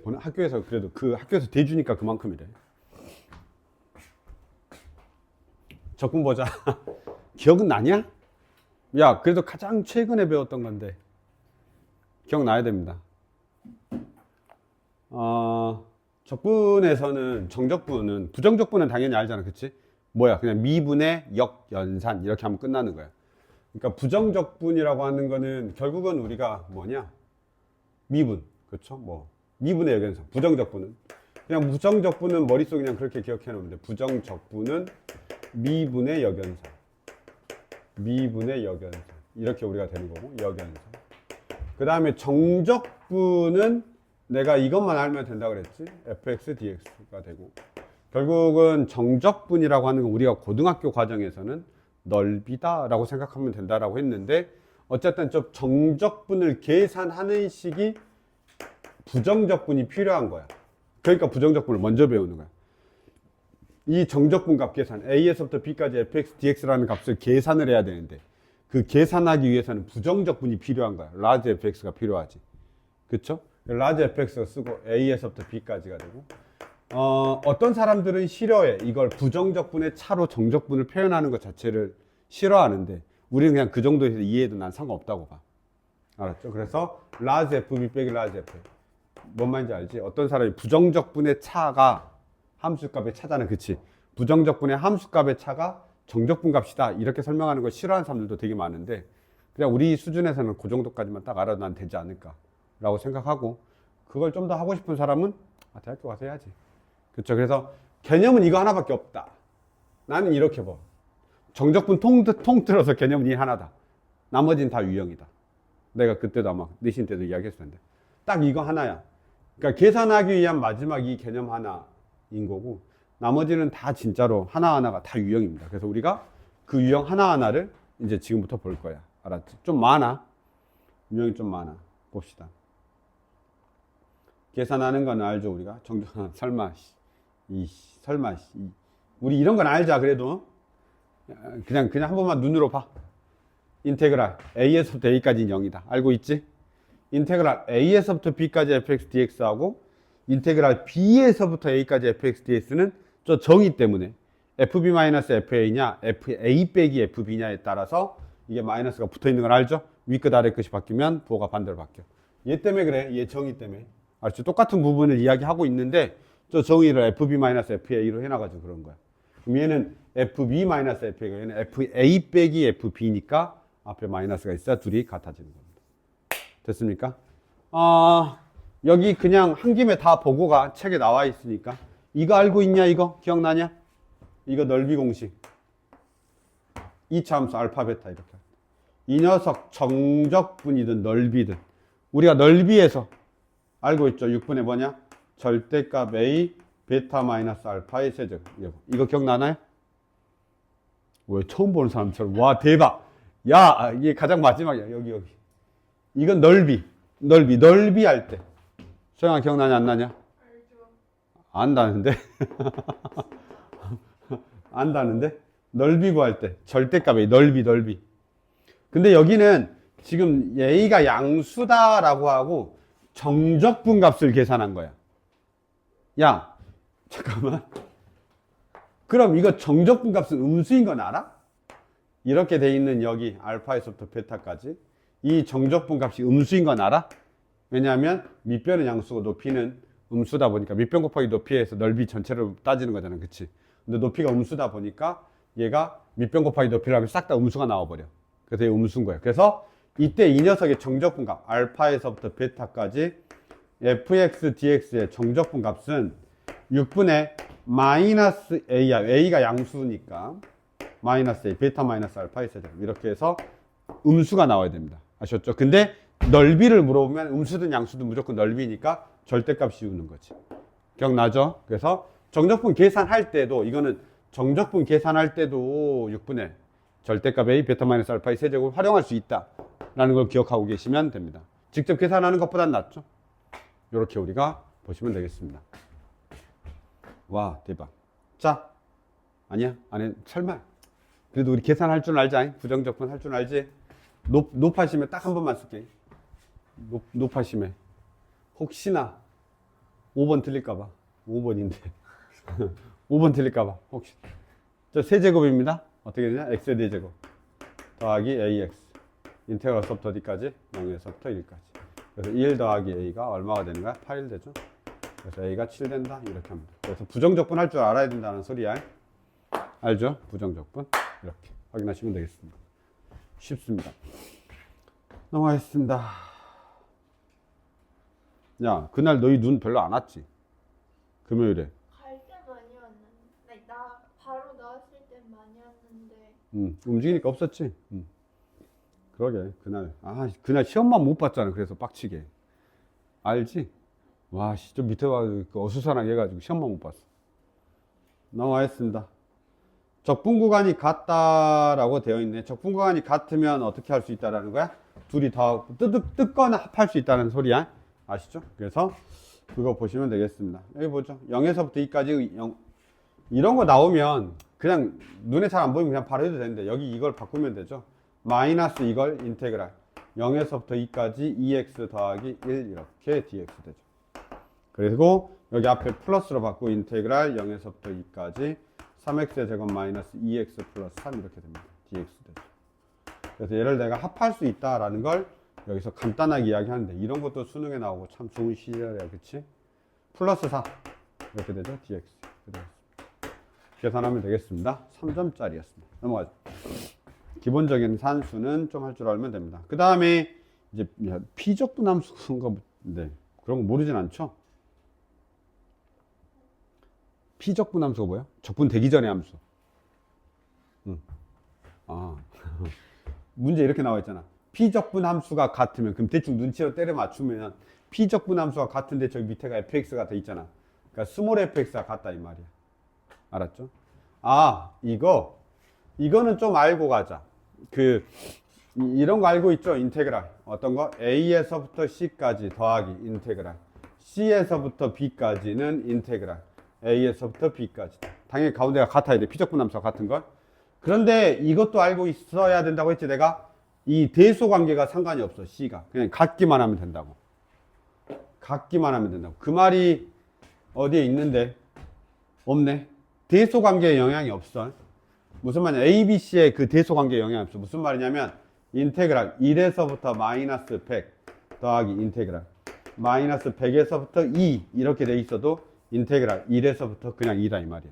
보는 학교에서 그래도 그 학교에서 대주니까 그만큼이래. 적분 보자. 기억은 나냐? 야, 그래도 가장 최근에 배웠던 건데 기억나야 됩니다. 적분에서는 정적분은 부정적분은 당연히 알잖아, 그치? 뭐야, 그냥 미분의 역연산 이렇게 하면 끝나는 거야. 그러니까 부정적분이라고 하는 거는 결국은 우리가 뭐냐, 미분, 그렇죠? 뭐 미분의 역연산. 부정적분은 그냥 부정적분은 머릿속에 그냥 그렇게 기억해 놓으면 돼. 부정적분은 미분의 역연산, 미분의 역연산 이렇게 우리가 되는 거고, 역연산. 그 다음에 정적분은 내가 이것만 알면 된다 그랬지. fx dx가 되고, 결국은 정적분이라고 하는 건 우리가 고등학교 과정에서는 넓이다 라고 생각하면 된다라고 했는데, 어쨌든 좀 정적분을 계산하는 식이 부정적분이 필요한 거야. 그러니까 부정적분을 먼저 배우는 거야. 이 정적분 값 계산, a에서부터 b까지 fx dx라는 값을 계산을 해야 되는데, 그 계산하기 위해서는 부정적분이 필요한 거야. 라지 fx가 필요하지. 그쵸? 라지 fx가 쓰고 a에서부터 b까지가 되고, 어떤 사람들은 싫어해. 이걸 부정적분의 차로 정적분을 표현하는 것 자체를 싫어하는데, 우리는 그냥 그 정도에서 이해해도 난 상관없다고 봐. 알았죠? 그래서 라지 fb 빼기 라지 f. 뭔 말인지 알지? 어떤 사람이 부정적분의 차가 함수값의 차잖아. 그치? 부정적분의 함수값의 차가 정적분 값이다. 이렇게 설명하는 걸 싫어하는 사람들도 되게 많은데, 그냥 우리 수준에서는 그 정도까지만 딱 알아도 난 되지 않을까 라고 생각하고, 그걸 좀 더 하고 싶은 사람은 대학교 가서 해야지. 그쵸? 그래서 개념은 이거 하나밖에 없다. 나는 이렇게 봐. 정적분 통틀어서 개념은 이 하나다. 나머지는 다 유형이다. 내가 그때도 아마 내신 때도 이야기했을 텐데, 딱 이거 하나야. 그러니까 계산하기 위한 마지막 이 개념 하나인 거고, 나머지는 다 진짜로 하나하나가 다 유형입니다. 그래서 우리가 그 유형 하나하나를 이제 지금부터 볼 거야. 알았지? 좀 많아. 유형이 좀 많아. 봅시다. 계산하는 건 알죠, 우리가? 설마, 설마, 우리 이런 건 알자, 그래도. 그냥 한 번만 눈으로 봐. 인테그랄 a에서부터 a까지는 0이다. 알고 있지? 인테그랄 a에서부터 b까지 fx dx하고 인테그랄 b에서부터 a까지 fx dx는 저 정의 때문에 fb-fa냐 fa 빼기 fb냐에 따라서 이게 마이너스가 붙어있는 걸 알죠? 위끝 아래 끝이 바뀌면 부호가 반대로 바뀌어. 얘 때문에 그래. 얘 정의 때문에. 알죠? 똑같은 부분을 이야기하고 있는데 저 정의를 fb-fa로 해놔가지고 그런 거야. 그럼 얘는 fb-fa가 얘는 fa 빼기 fb니까 앞에 마이너스가 있어야 둘이 같아지는 겁니다. 됐습니까? 여기 그냥 한 김에 다 보고 가. 책에 나와 있으니까. 이거 알고 있냐? 이거 기억나냐? 이거 넓이 공식. 2차 함수 알파 베타 이렇게. 이 녀석 정적분이든 넓이든 우리가 넓이에서 알고 있죠? 6분의 뭐냐? 절대값 a 베타 마이너스 알파의 세제곱. 이거 기억나나요? 왜 처음 보는 사람처럼. 와 대박. 야 이게 가장 마지막이야. 여기 이건 넓이 할 때. 소영아 기억나냐 안 나냐? 알죠. 안다는데? 안다는데? 넓이 구할 때 절대값에 넓이. 근데 여기는 지금 a가 양수다라고 하고 정적분 값을 계산한 거야. 야 잠깐만. 그럼 이거 정적분 값은 음수인 건 알아? 이렇게 돼 있는 여기 알파에서부터 베타까지 이 정적분 값이 음수인 건 알아? 왜냐하면 밑변은 양수고 높이는 음수다 보니까 밑변 곱하기 높이에서 넓이 전체를 따지는 거잖아. 그치? 근데 높이가 음수다 보니까 얘가 밑변 곱하기 높이를 하면 싹 다 음수가 나와버려. 그래서 얘 음수인 거야. 그래서 이때 이 녀석의 정적분 값 알파에서부터 베타까지 fx dx의 정적분 값은 6분의 마이너스 a야. a가 양수니까 마이너스 a 베타 마이너스 알파의 세제곱 이렇게 해서 음수가 나와야 됩니다. 아셨죠? 근데 넓이를 물어보면 음수든 양수든 무조건 넓이니까 절대값 씌우는 거지. 기억나죠? 그래서 정적분 계산할 때도 이거는 정적분 계산할 때도 6분의 절대값 a 베타 마이너스 알파의 세제곱을 활용할 수 있다라는 걸 기억하고 계시면 됩니다. 직접 계산하는 것보단 낫죠? 이렇게 우리가 보시면 되겠습니다. 와 대박. 자 아니야? 아니 설마. 그래도 우리 계산할 줄 알지? 부정적분 할 줄 알지? 높아심에 딱 한 번만 쓸게. 높아심에 혹시나 5번 틀릴까봐. 5번인데. 5번 틀릴까봐. 혹시. 저 세제곱입니다. 어떻게 되냐? x의 4제곱. 더하기 ax. 인테그럴 서부터 어디까지? 0에서부터 1까지. 그래서 1 더하기 a가 얼마가 되는 거야? 8일 되죠? 그래서 a가 7 된다. 이렇게 합니다. 그래서 부정적분 할 줄 알아야 된다는 소리야. 알죠? 부정적분. 이렇게 확인하시면 되겠습니다. 쉽습니다. 넘어가겠습니다. 야, 그날 너희 눈 별로 안 왔지? 금요일에. 갈 때 많이 왔는데 나 바로 나왔을 때 많이 왔는데 움직이니까 없었지? 그러게, 그날 시험만 못 봤잖아. 그래서 빡치게. 알지? 와, 좀 밑에 와서 어수선하게 해가지고 시험만 못 봤어. 넘어가겠습니다. 적분 구간이 같다라고 되어 있네. 적분 구간이 같으면 어떻게 할 수 있다라는 거야? 둘이 더 뜯거나 합할 수 있다는 소리야. 아시죠? 그래서 그거 보시면 되겠습니다. 여기 보죠. 0에서부터 2까지 이런 거 나오면 그냥 눈에 잘 안 보이면 그냥 바로 해도 되는데 여기 이걸 바꾸면 되죠. 마이너스 이걸 인테그랄 0에서부터 2까지 2x 더하기 1 이렇게 dx 되죠. 그리고 여기 앞에 플러스로 바꾸고 인테그랄 0에서부터 2까지 3x의 제곱 마이너스 2x 플러스 3 이렇게 됩니다. dx 되죠. 그래서 얘를 내가 합할 수 있다라는 걸 여기서 간단하게 이야기하는데 이런 것도 수능에 나오고 참 좋은 시절이야. 그치? 플러스 4 이렇게 되죠. dx 계산하면 되겠습니다. 3점짜리였습니다. 넘어가죠. 기본적인 산수는 좀 할 줄 알면 됩니다. 그 다음에 이제 피적분함수인가 네, 그런 거 모르진 않죠? 피적분함수가 뭐야? 적분되기 전의 함수. 문제 이렇게 나와 있잖아. 피적분함수가 같으면 그럼 대충 눈치로 때려 맞추면 피적분함수가 같은데 저기 밑에가 fx가 돼 있잖아. 그러니까 스몰 fx가 같다 이 말이야. 알았죠? 이거는 좀 알고 가자. 이런 거 알고 있죠? 인테그랄. 어떤 거? A에서부터 C까지 더하기 인테그랄. C에서부터 B까지는 인테그랄. A에서부터 B까지. 당연히 가운데가 같아야 돼. 피적분함수가 같은 걸. 그런데 이것도 알고 있어야 된다고 했지, 내가? 이 대소 관계가 상관이 없어, C가. 그냥 같기만 하면 된다고. 같기만 하면 된다고. 그 말이 어디에 있는데? 없네. 대소 관계에 영향이 없어. 무슨 말이냐? A, B, C의 그 대소 관계에 영향이 없어. 무슨 말이냐면, 인테그랄 1에서부터 마이너스 100 더하기 인테그랄 마이너스 100에서부터 2 이렇게 돼 있어도 인테그랄 1에서부터 그냥 2다 이 말이야.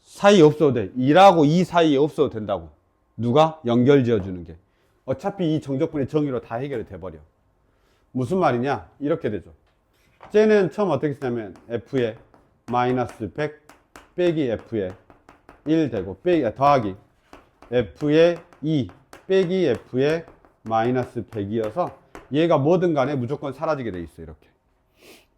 사이 없어도 돼. 1하고 2 사이에 없어도 된다고. 누가? 연결 지어주는 게. 어차피 이 정적분의 정의로 다 해결이 돼버려. 무슨 말이냐? 이렇게 되죠. 쟤는 처음 어떻게 쓰냐면 F에 마이너스 100 빼기 F에 1 되고 더하기 F에 2 빼기 F에 마이너스 100이어서 얘가 뭐든 간에 무조건 사라지게 돼 있어. 이렇게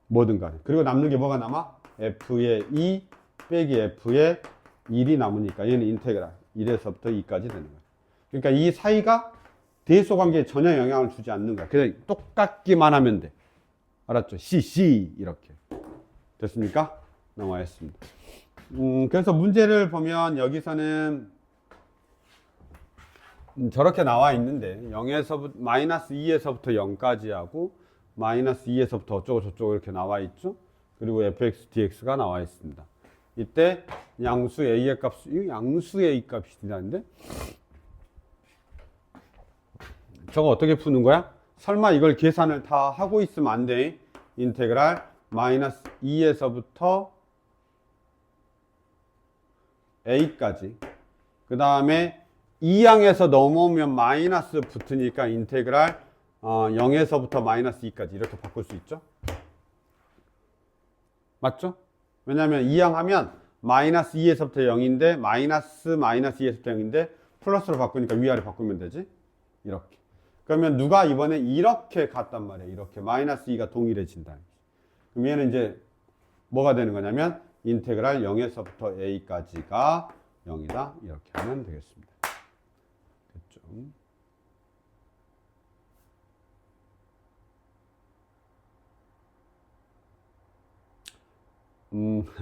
뭐든 간에. 그리고 남는 게 뭐가 남아? F에 2 빼기 F에 1이 남으니까 얘는 인테그랄 1에서부터 2까지 되는 거야. 그러니까 이 사이가 대소 관계에 전혀 영향을 주지 않는 거야. 그냥 똑같기만 하면 돼. 알았죠? C 이렇게 됐습니까? 넘어가겠습니다. 그래서 문제를 보면 여기서는 저렇게 나와 있는데 0에서부터 마이너스 2에서부터 0까지 하고 마이너스 2에서부터 어쩌고 저쩌고 이렇게 나와 있죠. 그리고 fx dx가 나와 있습니다. 이때 양수 a의 값, 이 양수 a 값이 되는데 저거 어떻게 푸는 거야? 설마 이걸 계산을 다 하고 있으면 안 돼. 인테그랄 마이너스 2에서부터 a까지. 그 다음에 2항에서 넘어오면 마이너스 붙으니까 인테그랄 0에서부터 마이너스 2까지 이렇게 바꿀 수 있죠. 맞죠? 왜냐하면 2항 하면 마이너스 2에서부터 0인데 마이너스 2에서부터 0인데 플러스로 바꾸니까 위아래 바꾸면 되지. 이렇게. 그러면 누가 이번에 이렇게 갔단 말이에요. 이렇게 마이너스 2가 동일해진다. 그럼 얘는 이제 뭐가 되는 거냐면 인테그랄 0에서부터 a까지가 0이다. 이렇게 하면 되겠습니다. 됐죠?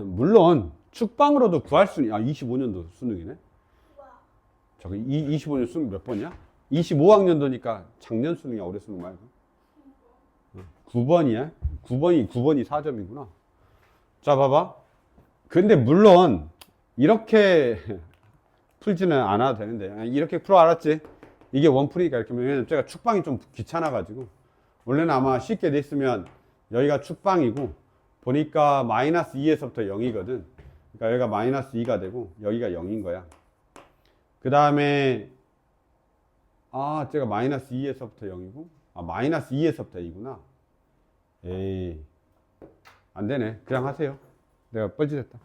물론 축방으로도 구할 수 있는 25년도 수능이네. 저기 25년 수능 몇 번이야? 25학년도니까 작년 수능이야, 올해 수능 말고. 9번이야? 9번이 4점이구나. 자, 봐봐. 근데 물론 이렇게 풀지는 않아도 되는데 이렇게 풀어 알았지? 이게 원풀이니까 이렇게 왜냐면 제가 축방이 좀 귀찮아가지고 원래는 아마 쉽게 돼 있으면 여기가 축방이고 보니까 마이너스 2에서부터 0이거든. 그러니까 여기가 마이너스 2가 되고 여기가 0인 거야. 그 다음에 제가 마이너스 2에서부터 0이고 마이너스 2에서부터 2구나. 에이, 안 되네. 그냥 하세요. 내가 뻘짓했다.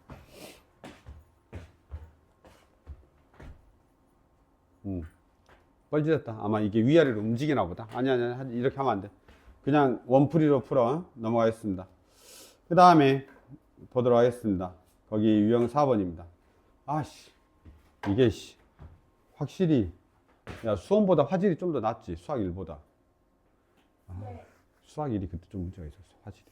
뻘짓했다. 아마 이게 위아래로 움직이나 보다. 아니, 이렇게 하면 안 돼. 그냥 원풀이로 풀어. 넘어가겠습니다. 그 다음에 보도록 하겠습니다. 거기 유형 4번입니다. 이게 확실히 수험보다 화질이 좀 더 낫지. 수학 1보다. 수학 1이 그때 좀 문제가 있었어. 화질이.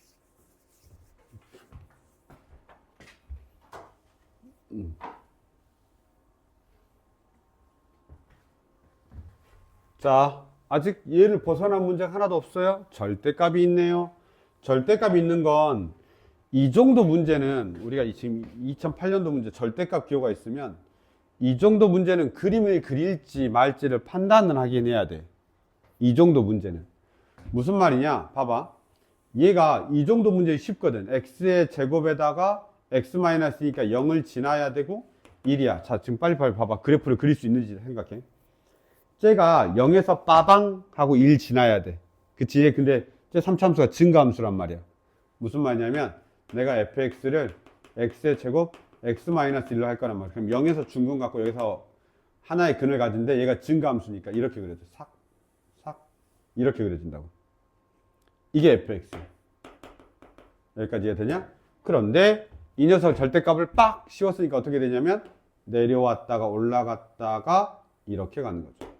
자, 아직 얘를 벗어난 문제가 하나도 없어요. 절대값이 있네요. 절대값이 있는 건 이 정도 문제는 우리가 지금 2008년도 문제 절대값 기호가 있으면 이 정도 문제는 그림을 그릴지 말지를 판단을 하긴 해야 돼. 이 정도 문제는. 무슨 말이냐? 봐봐. 얘가 이 정도 문제 쉽거든. x의 제곱에다가 x-2니까 0을 지나야 되고 1이야. 자, 지금 빨리빨리 봐봐. 그래프를 그릴 수 있는지 생각해. 쟤가 0에서 빠방 하고 1 지나야 돼. 그치? 근데 쟤 3차함수가 증가함수란 말이야. 무슨 말이냐면 내가 fx를 x의 제곱 x-1로 할 거란 말이야. 그럼 0에서 중근 갖고 여기서 하나의 근을 가진데 얘가 증가함수니까 이렇게 그려져. 삭 이렇게 그려진다고. 이게 fx. 여기까지 이해되냐? 그런데 이 녀석 절대값을 빡 씌웠으니까 어떻게 되냐면 내려왔다가 올라갔다가 이렇게 가는 거죠.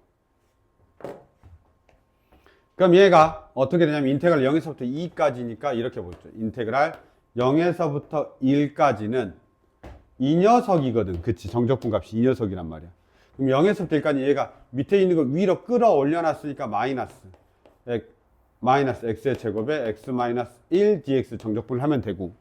그럼 얘가 어떻게 되냐면 인테그랄 0에서부터 2까지니까 이렇게 보죠. 인테그랄 0에서부터 1까지는 이 녀석이거든. 그치? 정적분 값이 이 녀석이란 말이야. 그럼 0에서부터 1까지 얘가 밑에 있는 걸 위로 끌어올려 놨으니까 마이너스 x의 제곱에 x-1 dx 정적분을 하면 되고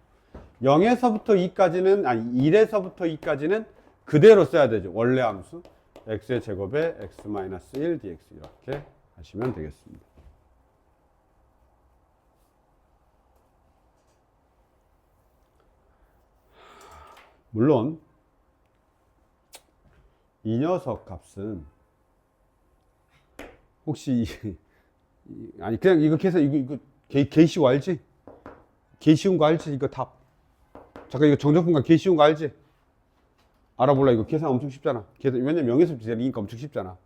0에서부터 2까지는 1에서부터 2까지는 그대로 써야 되죠. 원래 함수 x의 제곱에 x-1 dx 이렇게 하시면 되겠습니다. 물론 이 녀석 값은 혹시 아니 그냥 이거 계산 이거 개 쉬워 알지? 개 쉬운 거 알지? 이거 답. 잠깐 이거 정적분과 개 쉬운 거 알지? 알아볼라. 이거 계산 엄청 쉽잖아. 왜냐면 0에서 2니까 엄청 쉽잖아.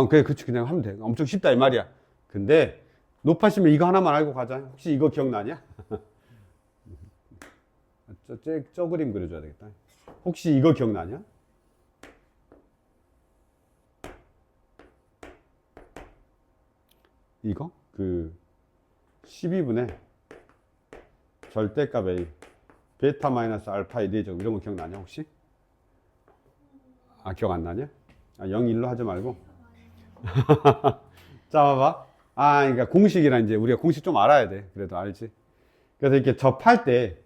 그래, 그치. 그냥 하면 돼. 엄청 쉽다 이 말이야. 근데 높아시면 이거 하나만 알고 가자. 혹시 이거 기억나냐? 저 그림 그려줘야 되겠다. 혹시 이거 기억나냐? 이거? 12분의 절대값 A 베타 마이너스 알파의 4제곱 이런 거 기억나냐 혹시? 기억 안 나냐? 0, 1로 하지 말고 자 봐봐. 그러니까 공식이란 이제 우리가 공식 좀 알아야 돼. 그래도 알지? 그래서 이렇게 접할 때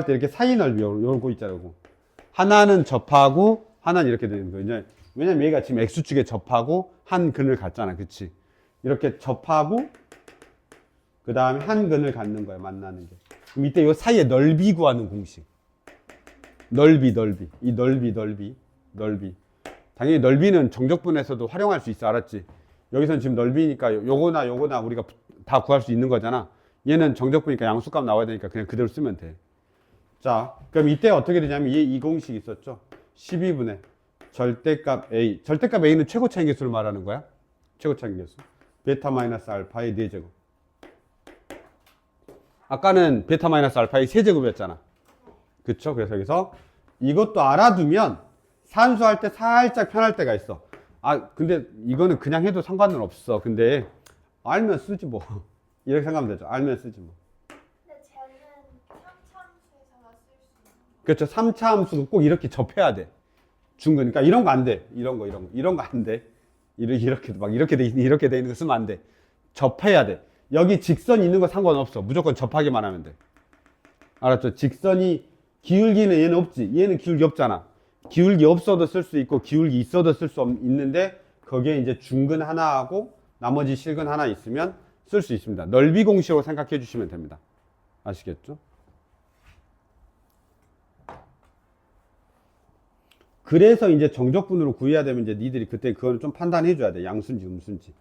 이렇게 사이 넓이 요거 있잖아요. 하나는 접하고 하나는 이렇게 되는 거예요. 왜냐면 얘가 지금 x축에 접하고 한 근을 갖잖아. 그치? 이렇게 접하고 그 다음에 한 근을 갖는 거야. 만나는 게. 그럼 이때 이 사이에 넓이 구하는 공식. 넓이. 이 넓이. 당연히 넓이는 정적분에서도 활용할 수 있어. 알았지? 여기선 지금 넓이니까 요거나 우리가 다 구할 수 있는 거잖아. 얘는 정적분이니까 양수값 나와야 되니까 그냥 그대로 쓰면 돼. 자, 그럼 이때 어떻게 되냐면 이 공식 있었죠? 12분의 절대값 A. 절대값 A는 최고 차인계수를 말하는 거야. 최고 차인계수. 베타 마이너스 알파의 4제곱. 아까는 베타 마이너스 알파의 3제곱이었잖아. 그쵸? 그래서 여기서 이것도 알아두면 산수할 때 살짝 편할 때가 있어. 근데 이거는 그냥 해도 상관은 없어. 근데 알면 쓰지 뭐. 이렇게 생각하면 되죠. 알면 쓰지 뭐. 근데 쟤는 3차 함수에서만 쓸 수 있는 거. 그렇죠. 3차 함수는 꼭 이렇게 접해야 돼. 중근. 그러니까 이런 거 안 돼. 이런 거 안 돼. 이렇게 돼 있는 거 쓰면 안 돼. 접해야 돼. 여기 직선 있는 거 상관없어. 무조건 접하기만 하면 돼. 알았죠? 직선이 기울기는 얘는 없지. 얘는 기울기 없잖아. 기울기 없어도 쓸 수 있고 기울기 있어도 쓸 수 있는데 거기에 이제 중근 하나 하고 나머지 실근 하나 있으면 쓸 수 있습니다. 넓이 공식으로 생각해 주시면 됩니다. 아시겠죠? 그래서 이제 정적분으로 구해야 되면 이제 니들이 그때 그걸 좀 판단해 줘야 돼. 양수인지 음수인지.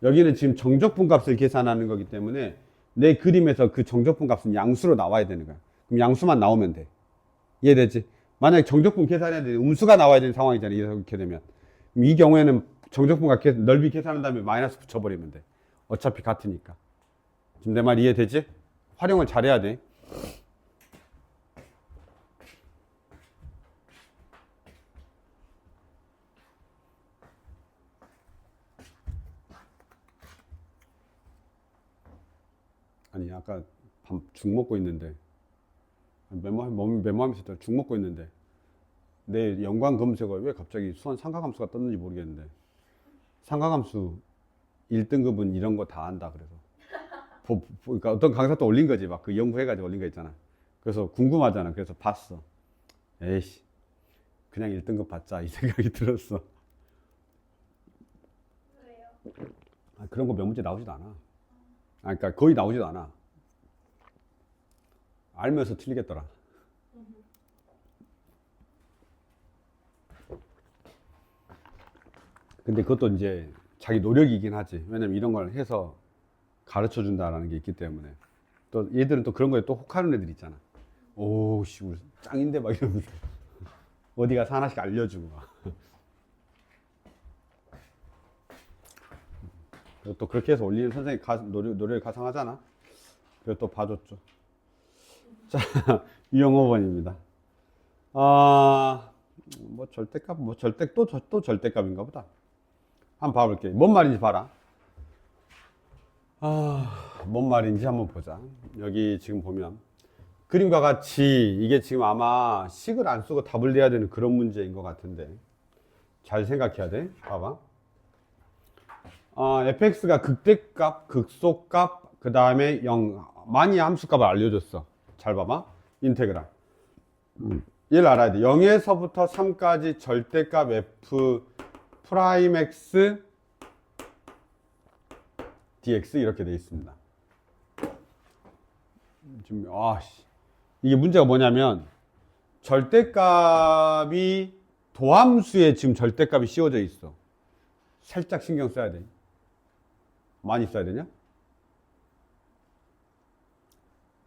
여기는 지금 정적분 값을 계산하는 거기 때문에 내 그림에서 그 정적분 값은 양수로 나와야 되는 거야. 그럼 양수만 나오면 돼. 이해되지? 만약에 정적분 계산해야 되는데 음수가 나와야 되는 상황이잖아. 이렇게 되면. 그럼 이 경우에는 정적분 값 넓이 계산한 다음에 마이너스 붙여버리면 돼. 어차피 같으니까. 지금 내 말 이해되지? 활용을 잘해야 돼. 아니 아까 죽 먹고 있는데 메모하면서 죽 먹고 있는데 내 연관 검색어에 왜 갑자기 수원 삼각함수가 떴는지 모르겠는데 삼각함수 1등급은 이런 거 다 안다 그래서 그러니까 어떤 강사 또 올린 거지 막 그 연구해가지고 올린 거 있잖아. 그래서 궁금하잖아. 그래서 봤어. 에이씨 그냥 1등급 받자 이 생각이 들었어. 왜요? 그런 거 몇 문제 나오지도 않아. 그러니까 거의 나오지도 않아. 알면서 틀리겠더라. 근데 그것도 이제 자기 노력이긴 하지. 왜냐면 이런 걸 해서 가르쳐 준다라는 게 있기 때문에. 또 얘들은 또 그런 거에 또 혹하는 애들 있잖아. 오씨 우리 짱인데 막 이러면서 어디 가서 하나씩 알려주고 막. 또 그렇게 해서 올리는 선생님 노력을 가상하잖아. 그래서 또 봐줬죠. 자, 유형 5번입니다. 뭐 절대값, 또 절대값인가 보다. 한번 봐볼게. 뭔 말인지 봐라. 뭔 말인지 한번 보자. 여기 지금 보면 그림과 같이 이게 지금 아마 식을 안 쓰고 답을 내야 되는 그런 문제인 것 같은데 잘 생각해야 돼. 봐봐. fx가 극대값, 극소값, 그 다음에 0, 많이 함수값을 알려줬어. 잘 봐봐. 인테그랄. 얘를 알아야 돼. 0에서부터 3까지 절대값 f 프라임 x dx 이렇게 돼 있습니다. 지금 이게 문제가 뭐냐면 절대값이 도함수에 지금 절대값이 씌워져 있어. 살짝 신경 써야 돼. 많이 써야 되냐?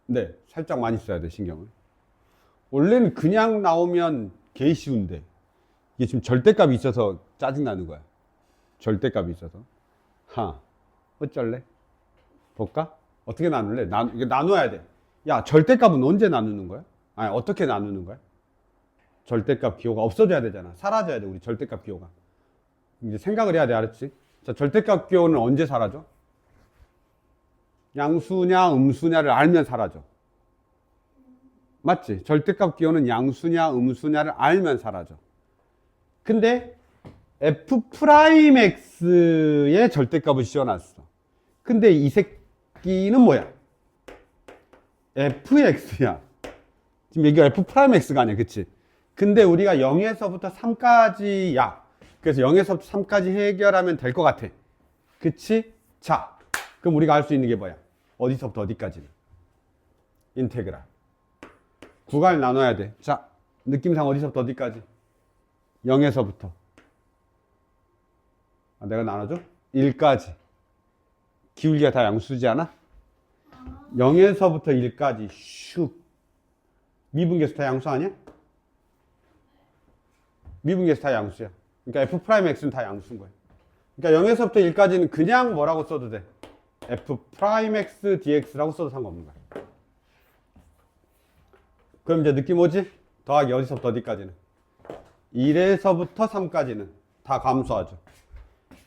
네, 살짝 많이 써야 돼, 신경을. 원래는 그냥 나오면 개 쉬운데 이게 지금 절대값이 있어서 짜증나는 거야. 절대값이 있어서. 어쩔래? 볼까? 어떻게 나눌래? 이게 나눠야 돼. 야, 절대값은 언제 나누는 거야? 아니, 어떻게 나누는 거야? 절대값 기호가 없어져야 되잖아. 사라져야 돼, 우리 절대값 기호가. 이제 생각을 해야 돼, 알았지? 자, 절대값 기호는 언제 사라져? 양수냐, 음수냐를 알면 사라져. 맞지? 절대값 기호는 양수냐, 음수냐를 알면 사라져. 근데 f 프라임 x의 절대값을 씌워놨어. 근데 이 새끼는 뭐야? fx야. 지금 여기가 f 프라임 x가 아니야, 그치? 근데 우리가 0에서부터 3까지야. 그래서 0에서부터 3까지 해결하면 될 것 같아. 그치? 자, 그럼 우리가 알 수 있는 게 뭐야? 어디서부터 어디까지는? 인테그랄. 구간을 나눠야 돼. 자, 느낌상 어디서부터 어디까지? 0에서부터. 내가 나눠줘? 1까지. 기울기가 다 양수지 않아? 0에서부터 1까지 슉. 미분계수 다 양수 아니야? 미분계수 다 양수야. 그러니까 f 프라임 x는 다 양수인 거야. 그러니까 0에서부터 1까지는 그냥 뭐라고 써도 돼? f 프라임 x dx라고 써도 상관없는 거야. 그럼 이제 느낌 오지? 더하기 어디서부터 어디까지는? 1에서부터 3까지는 다 감소하죠.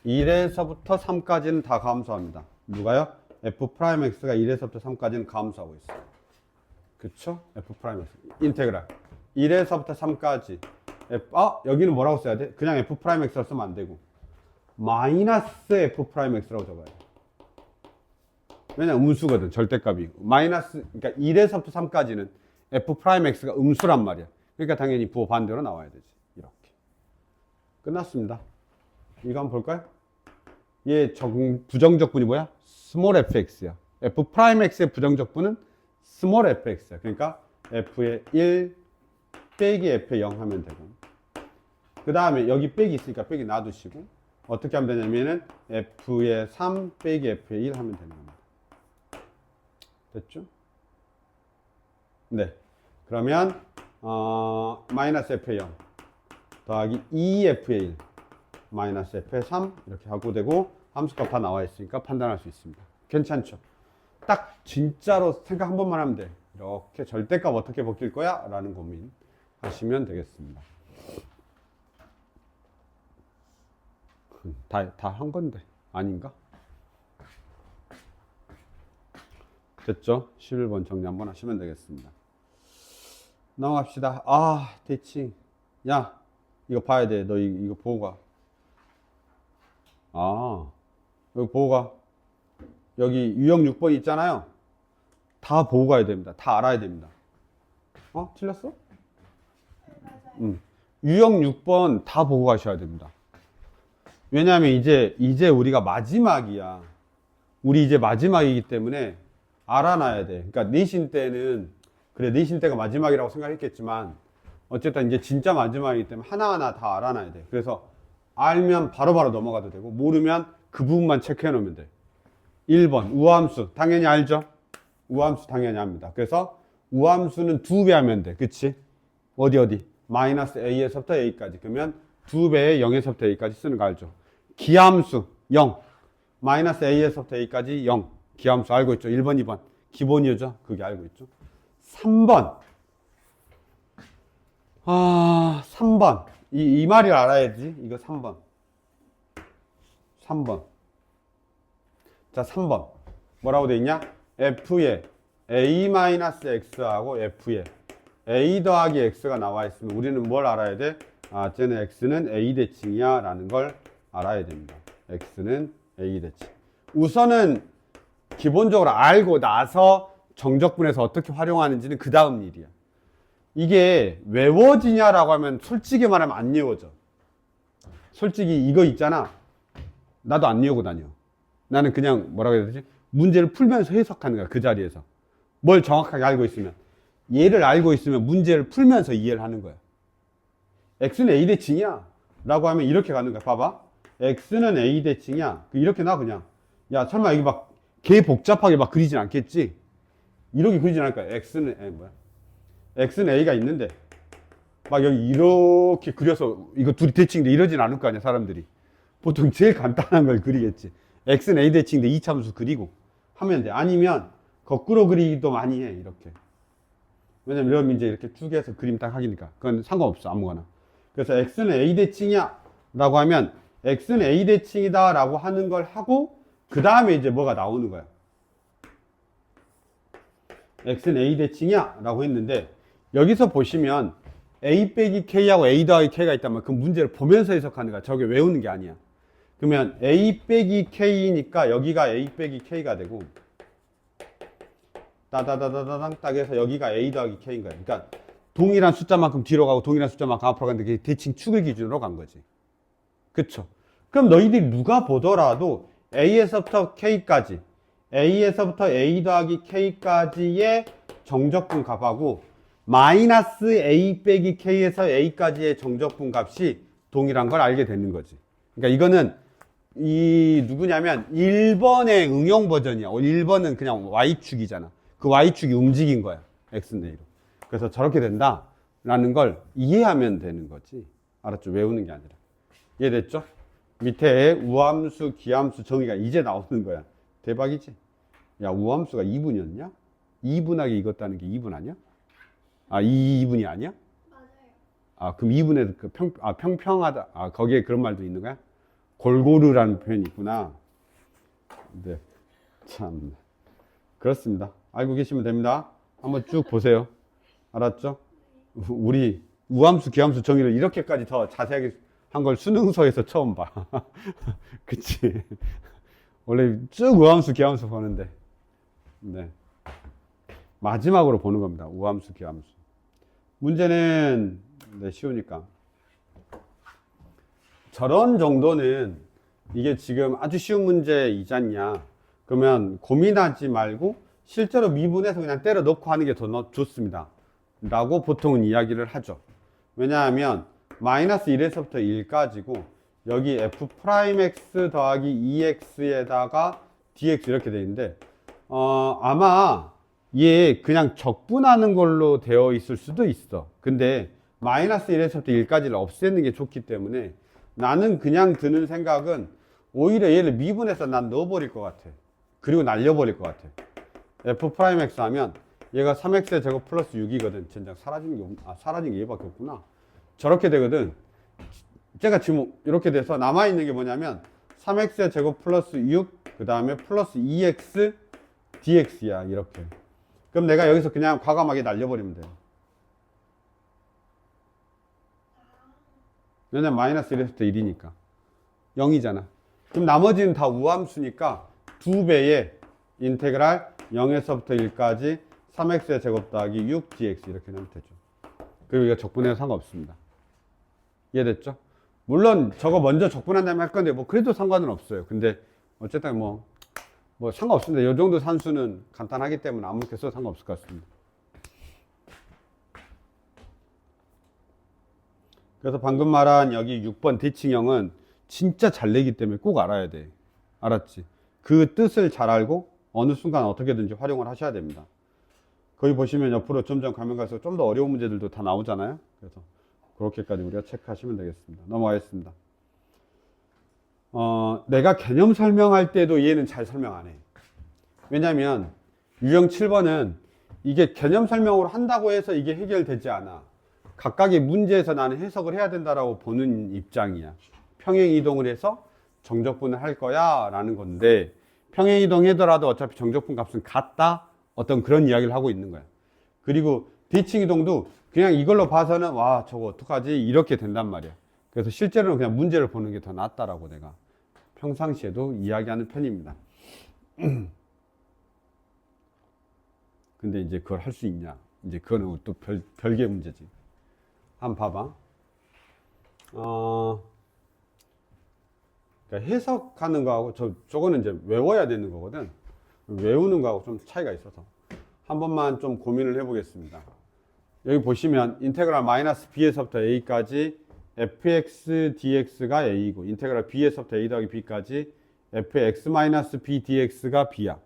1에서부터 3까지는 다 감소합니다. 누가요? f 프라임 x가 1에서부터 3까지는 감소하고 있어요. 그쵸? f 프라임 x. 인테그랄. 1에서부터 3까지. 여기는 뭐라고 써야 돼? 그냥 f 프라임 x라고 쓰면 안 되고 마이너스 f 프라임 x라고 적어야 돼. 왜냐 음수거든. 절대값이. 마이너스 그러니까 1에서부터 3까지는 f 프라임 x가 음수란 말이야. 그러니까 당연히 부호 반대로 나와야 되지. 이렇게. 끝났습니다. 이거 한번 볼까요? 얘 부정적분이 뭐야? 스몰 fx야. f 프라임 x의 부정적분은 스몰 fx야. 그러니까 f의 1 빼기 f의 0 하면 되고. 그 다음에 여기 빼기 있으니까 빼기 놔두시고 어떻게 하면 되냐면은 f의 3 빼기 f의 1 하면 되는 겁니다. 됐죠? 네. 그러면 마이너스 f의 0 더하기 2f의 1 마이너스 f의 3 이렇게 하고 되고 함수값 다 나와 있으니까 판단할 수 있습니다. 괜찮죠? 딱 진짜로 생각 한 번만 하면 돼. 이렇게 절대값 어떻게 바뀔 거야? 라는 고민 하시면 되겠습니다. 다 한 건데 아닌가? 됐죠? 11번 정리 한번 하시면 되겠습니다. 넘어갑시다. 대칭. 야, 이거 봐야 돼. 너 이거 보고 가. 여기 보고 가. 여기 유형 6번 있잖아요. 다 보고 가야 됩니다. 다 알아야 됩니다. 틀렸어? 유형 6번 다 보고 가셔야 됩니다. 왜냐하면 이제 우리가 마지막이야. 우리 이제 마지막이기 때문에 알아놔야 돼. 그러니까 내신 때는 그래 내신 때가 마지막이라고 생각했겠지만 어쨌든 이제 진짜 마지막이기 때문에 하나하나 다 알아놔야 돼. 그래서 알면 바로바로 넘어가도 되고 모르면 그 부분만 체크해 놓으면 돼. 1번 우함수 당연히 알죠? 우함수 당연히 합니다. 그래서 우함수는 2배 하면 돼. 그치? 어디? 마이너스 a에서부터 a까지. 그러면 2배의 0에서부터 a까지 쓰는 거 알죠? 기함수 0 마이너스 a에서부터 a까지 0 기함수 알고 있죠? 1번 2번 기본이죠? 그게 알고 있죠? 3번 3번 이 말을 알아야지. 이거 3번 자 3번 뭐라고 돼 있냐? f에 a-x하고 f에 a 더하기 x가 나와 있으면 우리는 뭘 알아야 돼? 쟤는 x는 a 대칭이야 라는 걸 알아야 됩니다. x는 a 대칭. 우선은 기본적으로 알고 나서 정적분에서 어떻게 활용하는지는 그 다음 일이야. 이게 외워지냐라고 하면 솔직히 말하면 안 외워져. 솔직히 이거 있잖아. 나도 안 외우고 다녀. 나는 그냥 뭐라고 해야 되지? 문제를 풀면서 해석하는 거야. 그 자리에서. 뭘 정확하게 알고 있으면. 얘를 알고 있으면 문제를 풀면서 이해를 하는 거야. x는 a 대칭이야 라고 하면 이렇게 가는 거야. 봐봐. x는 a 대칭이야. 이렇게 나 그냥. 야 설마 이게 막 개 복잡하게 막 그리진 않겠지? 이렇게 그리진 않을 거야. x는 a가 있는데 막 여기 이렇게 그려서 이거 둘이 대칭인데 이러진 않을 거 아니야 사람들이. 보통 제일 간단한 걸 그리겠지. x는 a 대칭인데 이차함수 그리고 하면 돼. 아니면 거꾸로 그리기도 많이 해. 이렇게. 왜냐면 이런 문제 이렇게 쭉 해서 그림 딱 하기니까. 그건 상관없어. 아무거나. 그래서 x는 a 대칭이야 라고 하면 x는 a 대칭이다 라고 하는 걸 하고 그 다음에 이제 뭐가 나오는 거야. x는 a 대칭이야 라고 했는데 여기서 보시면 a 빼기 k하고 a 더하기 k가 있다면 그 문제를 보면서 해석하는 거야. 저게 외우는 게 아니야. 그러면 a 빼기 k니까 여기가 a 빼기 k가 되고 따다다다다당 딱 해서 여기가 a 더하기 k인 거야. 그러니까 동일한 숫자만큼 뒤로 가고 동일한 숫자만큼 앞으로 가는데 그게 대칭 축을 기준으로 간 거지. 그쵸? 그럼 너희들이 누가 보더라도 a에서부터 k까지 a에서부터 a 더하기 k까지의 정적분 값하고 마이너스 a 빼기 k에서 a까지의 정적분 값이 동일한 걸 알게 되는 거지. 그러니까 이거는 누구냐면 1번의 응용 버전이야. 1번은 그냥 y축이잖아. 그 y축이 움직인 거야. x는 a로. 그래서 저렇게 된다라는 걸 이해하면 되는 거지. 알았죠? 외우는 게 아니라. 이해됐죠? 밑에 우함수, 기함수 정의가 이제 나오는 거야. 대박이지? 야, 우함수가 2분이었냐? 2분하게 익었다는 게 2분 아니야? 2분이 아니야? 맞아요. 그럼 2분에 평평하다. 거기에 그런 말도 있는 거야? 골고루라는 표현이 있구나. 네. 참. 그렇습니다. 알고 계시면 됩니다. 한번 쭉 보세요. 알았죠? 우리 우함수, 기함수 정의를 이렇게까지 더 자세하게 한 걸 수능서에서 처음 봐. 그치? 원래 쭉 우함수, 기함수 보는데. 네. 마지막으로 보는 겁니다. 우함수, 기함수. 문제는 네, 쉬우니까. 저런 정도는 이게 지금 아주 쉬운 문제이지 않냐. 그러면 고민하지 말고 실제로 미분해서 그냥 때려 넣고 하는 게 더 좋습니다. 라고 보통은 이야기를 하죠. 왜냐하면 마이너스 1에서부터 1까지고 여기 f'x 더하기 2x에다가 dx 이렇게 되어 있는데 아마 얘 그냥 적분하는 걸로 되어 있을 수도 있어. 근데 마이너스 1에서부터 1까지를 없애는 게 좋기 때문에 나는 그냥 드는 생각은 오히려 얘를 미분해서 난 넣어버릴 것 같아. 그리고 날려버릴 것 같아. f'x 하면 얘가 3x의 제곱 플러스 6이거든. 젠장 사라진 게 얘밖에 없구나. 저렇게 되거든. 제가 지금 이렇게 돼서 남아있는 게 뭐냐면 3x의 제곱 플러스 6, 그 다음에 플러스 2x dx야. 이렇게. 그럼 내가 여기서 그냥 과감하게 날려버리면 돼요. 왜냐면 마이너스 1에서부터 1이니까 0이잖아. 그럼 나머지는 다 우함수니까 2배의 인테그랄 0에서부터 1까지 3x의 제곱 더하기 6 dx 이렇게 넣으면 되죠. 그리고 이거 적분해도 상관없습니다. 이해됐죠? 물론 저거 먼저 적분한 다음에 할 건데 뭐 그래도 상관은 없어요. 근데 어쨌든 뭐 상관없습니다. 이 정도 산수는 간단하기 때문에 아무렇게 써도 상관없을 것 같습니다. 그래서 방금 말한 여기 6번 대칭형은 진짜 잘 내기 때문에 꼭 알아야 돼. 알았지? 그 뜻을 잘 알고 어느 순간 어떻게든지 활용을 하셔야 됩니다. 거기 보시면 옆으로 점점 가면 갈수록 좀 더 어려운 문제들도 다 나오잖아요. 그래서 그렇게까지 우리가 체크하시면 되겠습니다. 넘어가겠습니다. 내가 개념 설명할 때도 얘는 잘 설명 안 해. 왜냐면 유형 7번은 이게 개념 설명으로 한다고 해서 이게 해결되지 않아. 각각의 문제에서 나는 해석을 해야 된다라고 보는 입장이야. 평행이동을 해서 정적분을 할 거야 라는 건데 평행이동하더라도 어차피 정적분 값은 같다 어떤 그런 이야기를 하고 있는 거야. 그리고 대칭이동도 그냥 이걸로 봐서는 와 저거 어떡하지 이렇게 된단 말이야. 그래서 실제로는 그냥 문제를 보는 게 더 낫다라고 내가 평상시에도 이야기하는 편입니다. 근데 이제 그걸 할 수 있냐 이제 그거는 또 별개의 문제지. 한번 봐봐. 그러니까 해석하는 거하고 저거는 이제 외워야 되는 거거든. 외우는 거하고 좀 차이가 있어서 한 번만 좀 고민을 해보겠습니다. 여기 보시면 인테그랄 마이너스 b에서부터 a까지 fx dx가 a이고 인테그랄 b에서부터 a 더하기 b까지 fx 마이너스 b dx가 b야.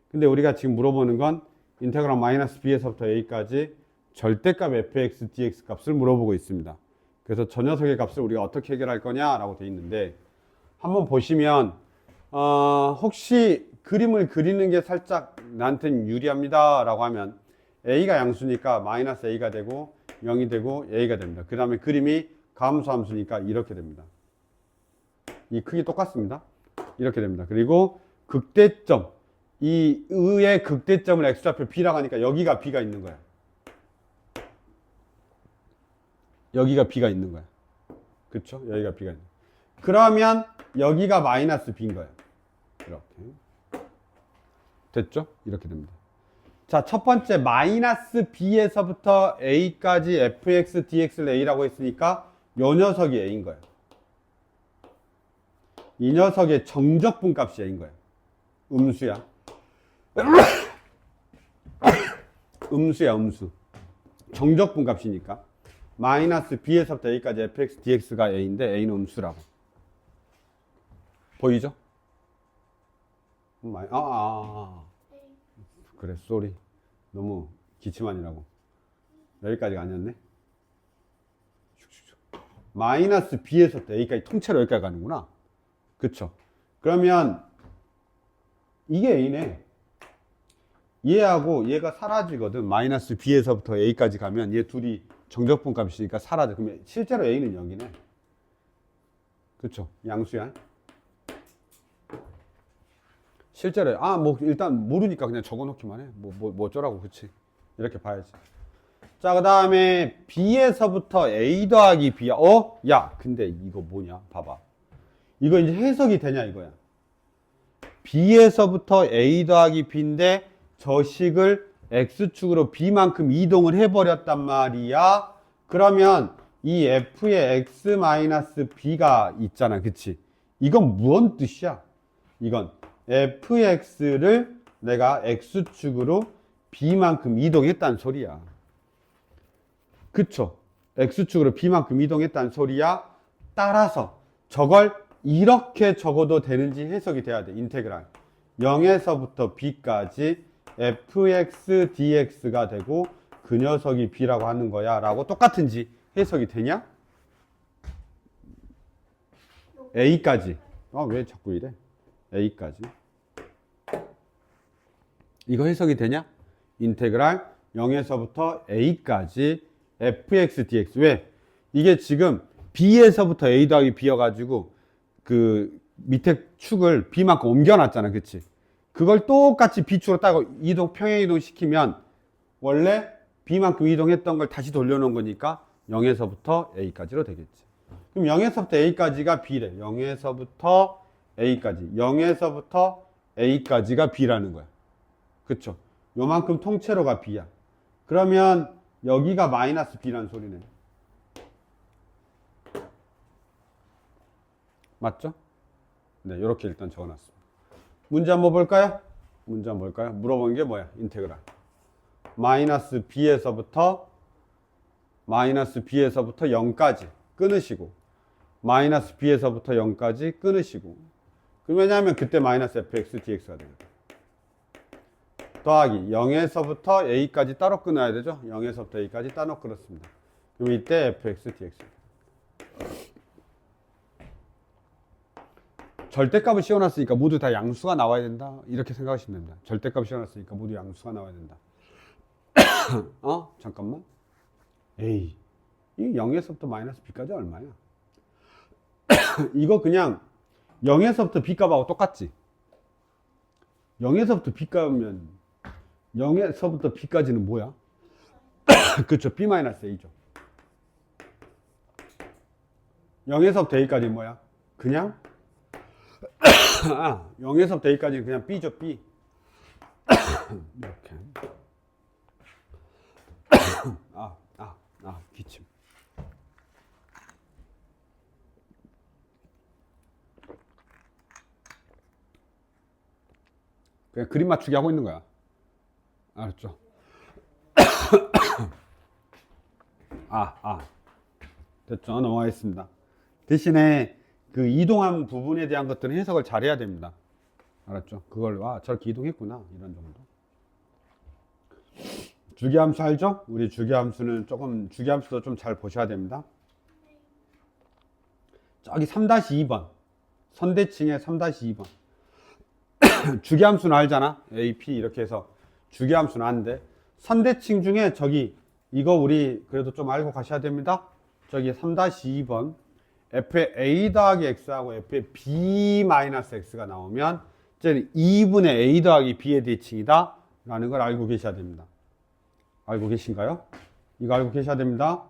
근데 우리가 지금 물어보는 건 인테그랄 마이너스 b에서부터 a까지 절대값 fx dx 값을 물어보고 있습니다. 그래서 저 녀석의 값을 우리가 어떻게 해결할 거냐라고 돼 있는데 한번 보시면 혹시 그림을 그리는 게 살짝 나한테는 유리합니다 라고 하면 a가 양수니까 마이너스 a가 되고 0이 되고 a가 됩니다. 그 다음에 그림이 감소함수니까 이렇게 됩니다. 이 크기 똑같습니다. 이렇게 됩니다. 그리고 극대점, 이 의의 극대점을 x좌표 b라고 하니까 여기가 b가 있는 거야. 여기가 b가 있는 거야. 그쵸? 여기가 b가 있는 거야. 그러면 여기가 마이너스 b인 거야. 이렇게. 됐죠? 이렇게 됩니다. 자, 첫 번째 마이너스 b에서부터 a까지 fx dx를 a라고 했으니까 요 녀석이 a인 거야. 이 녀석의 정적분 값이 a인 거야. 음수야. 음수야, 음수. 정적분 값이니까. 마이너스 b에서부터 a까지 fx dx가 a인데 a는 음수라고. 보이죠? 그래, 쏘리. 너무 기침하느라고. 여기까지가 아니었네. 마이너스 b에서부터 a까지 통째로 여기까지 가는구나. 그쵸? 그러면 이게 a네. 얘하고 얘가 사라지거든. 마이너스 b에서부터 a까지 가면 얘 둘이 정적분 값이니까 사라져. 그러면 실제로 a는 0이네. 그쵸? 양수야. 실제로 뭐 일단 모르니까 그냥 적어놓기만 해. 뭐 어쩌라고. 그치? 이렇게 봐야지. 자, 그 다음에 b에서부터 a 더하기 b야. 야 근데 이거 뭐냐 봐봐. 이거 이제 해석이 되냐 이거야. b에서부터 a 더하기 b인데 저 식을 x축으로 b만큼 이동을 해버렸단 말이야. 그러면 이 f의 x-b가 있잖아. 그치? 이건 무슨 뜻이야? 이건 fx를 내가 x축으로 b만큼 이동했다는 소리야. 그쵸? x축으로 b만큼 이동했다는 소리야. 따라서 저걸 이렇게 적어도 되는지 해석이 돼야 돼. 인테그랄 0에서부터 b까지 fx dx가 되고 그 녀석이 b라고 하는 거야 라고 똑같은지 해석이 되냐? a까지. 왜 자꾸 이래? a까지. 이거 해석이 되냐? 인테그랄 0에서부터 a까지 fx dx. 왜? 이게 지금 b에서부터 a 더하기 b여가지고 그 밑에 축을 b만큼 옮겨놨잖아. 그치? 그걸 똑같이 b축으로 따고 평행이동 시키면 원래 b만큼 이동했던 걸 다시 돌려놓은 거니까 0에서부터 a까지로 되겠지. 그럼 0에서부터 a까지가 b래. 0에서부터 a까지. 0에서부터 a까지가 b라는 거야. 그쵸? 요만큼 통째로가 b야. 그러면 여기가 마이너스 b라는 소리네. 맞죠? 네, 이렇게 일단 적어놨습니다. 문제 한번 볼까요? 문제 한번 볼까요? 물어본 게 뭐야? 인테그랄. 마이너스 b에서부터 0까지 끊으시고 마이너스 b에서부터 0까지 끊으시고 왜냐하면 그때 마이너스 fx dx가 되거든. 더하기 0에서부터 a까지 따로 끊어야 되죠? 0에서부터 a까지 따로 끊었습니다. 그럼 이때 fx dx. 절대값을 씌워놨으니까 모두 다 양수가 나와야 된다. 이렇게 생각하시면 됩니다. 절대값을 씌워놨으니까 모두 양수가 나와야 된다. 잠깐만. 에이, 이 0에서부터 마이너스 b까지 얼마야? 이거 그냥 0에서부터 b값하고 똑같지? 0에서부터 b값이면 0에서부터 b까지는 뭐야? 그쵸, b-a죠. 0에서부터 a까지는 뭐야? 그냥 0에서부터 a까지는 그냥 b죠, b. 이렇게. 기침. 그냥 그림 맞추기 하고 있는 거야. 알았죠? 됐죠? 넘어가겠습니다. 대신에 그 이동한 부분에 대한 것들은 해석을 잘 해야 됩니다. 알았죠? 그걸, 저렇게 이동했구나. 이런 정도. 주기함수 알죠? 우리 주기함수는 주기함수도 좀 잘 보셔야 됩니다. 저기 3-2번. 선대칭의 3-2번. 주기함수는 알잖아. A, P 이렇게 해서 주기함수는 아는데 선대칭 중에 이거 우리 그래도 좀 알고 가셔야 됩니다. 저기 3-2번 F의 A 더하기 X하고 F의 B-X가 나오면 이제는 2분의 A 더하기 B의 대칭이다 라는 걸 알고 계셔야 됩니다. 알고 계신가요? 이거 알고 계셔야 됩니다.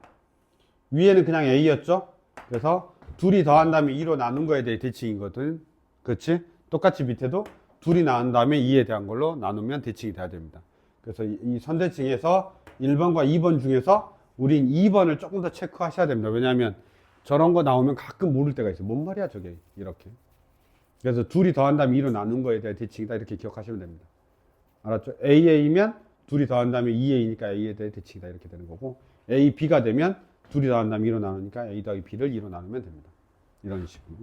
위에는 그냥 A였죠? 그래서 둘이 더한 다음에 2로 나눈 거에 대해 대칭이거든. 그렇지? 똑같이 밑에도 둘이 나눈 다음에 2에 대한 걸로 나누면 대칭이 돼야 됩니다. 그래서 이 선대칭에서 1번과 2번 중에서 우린 2번을 조금 더 체크하셔야 됩니다. 왜냐하면 저런 거 나오면 가끔 모를 때가 있어요. 뭔 말이야 저게 이렇게. 그래서 둘이 더한 다음에 2로 나눈 거에 대한 대칭이다 이렇게 기억하시면 됩니다. 알았죠? AA면 둘이 더한 다음에 2A니까 A에 대해 대칭이다 이렇게 되는 거고 A, B가 되면 둘이 더한 다음에 2로 나누니까 A 더하기 B를 2로 나누면 됩니다. 이런 식으로.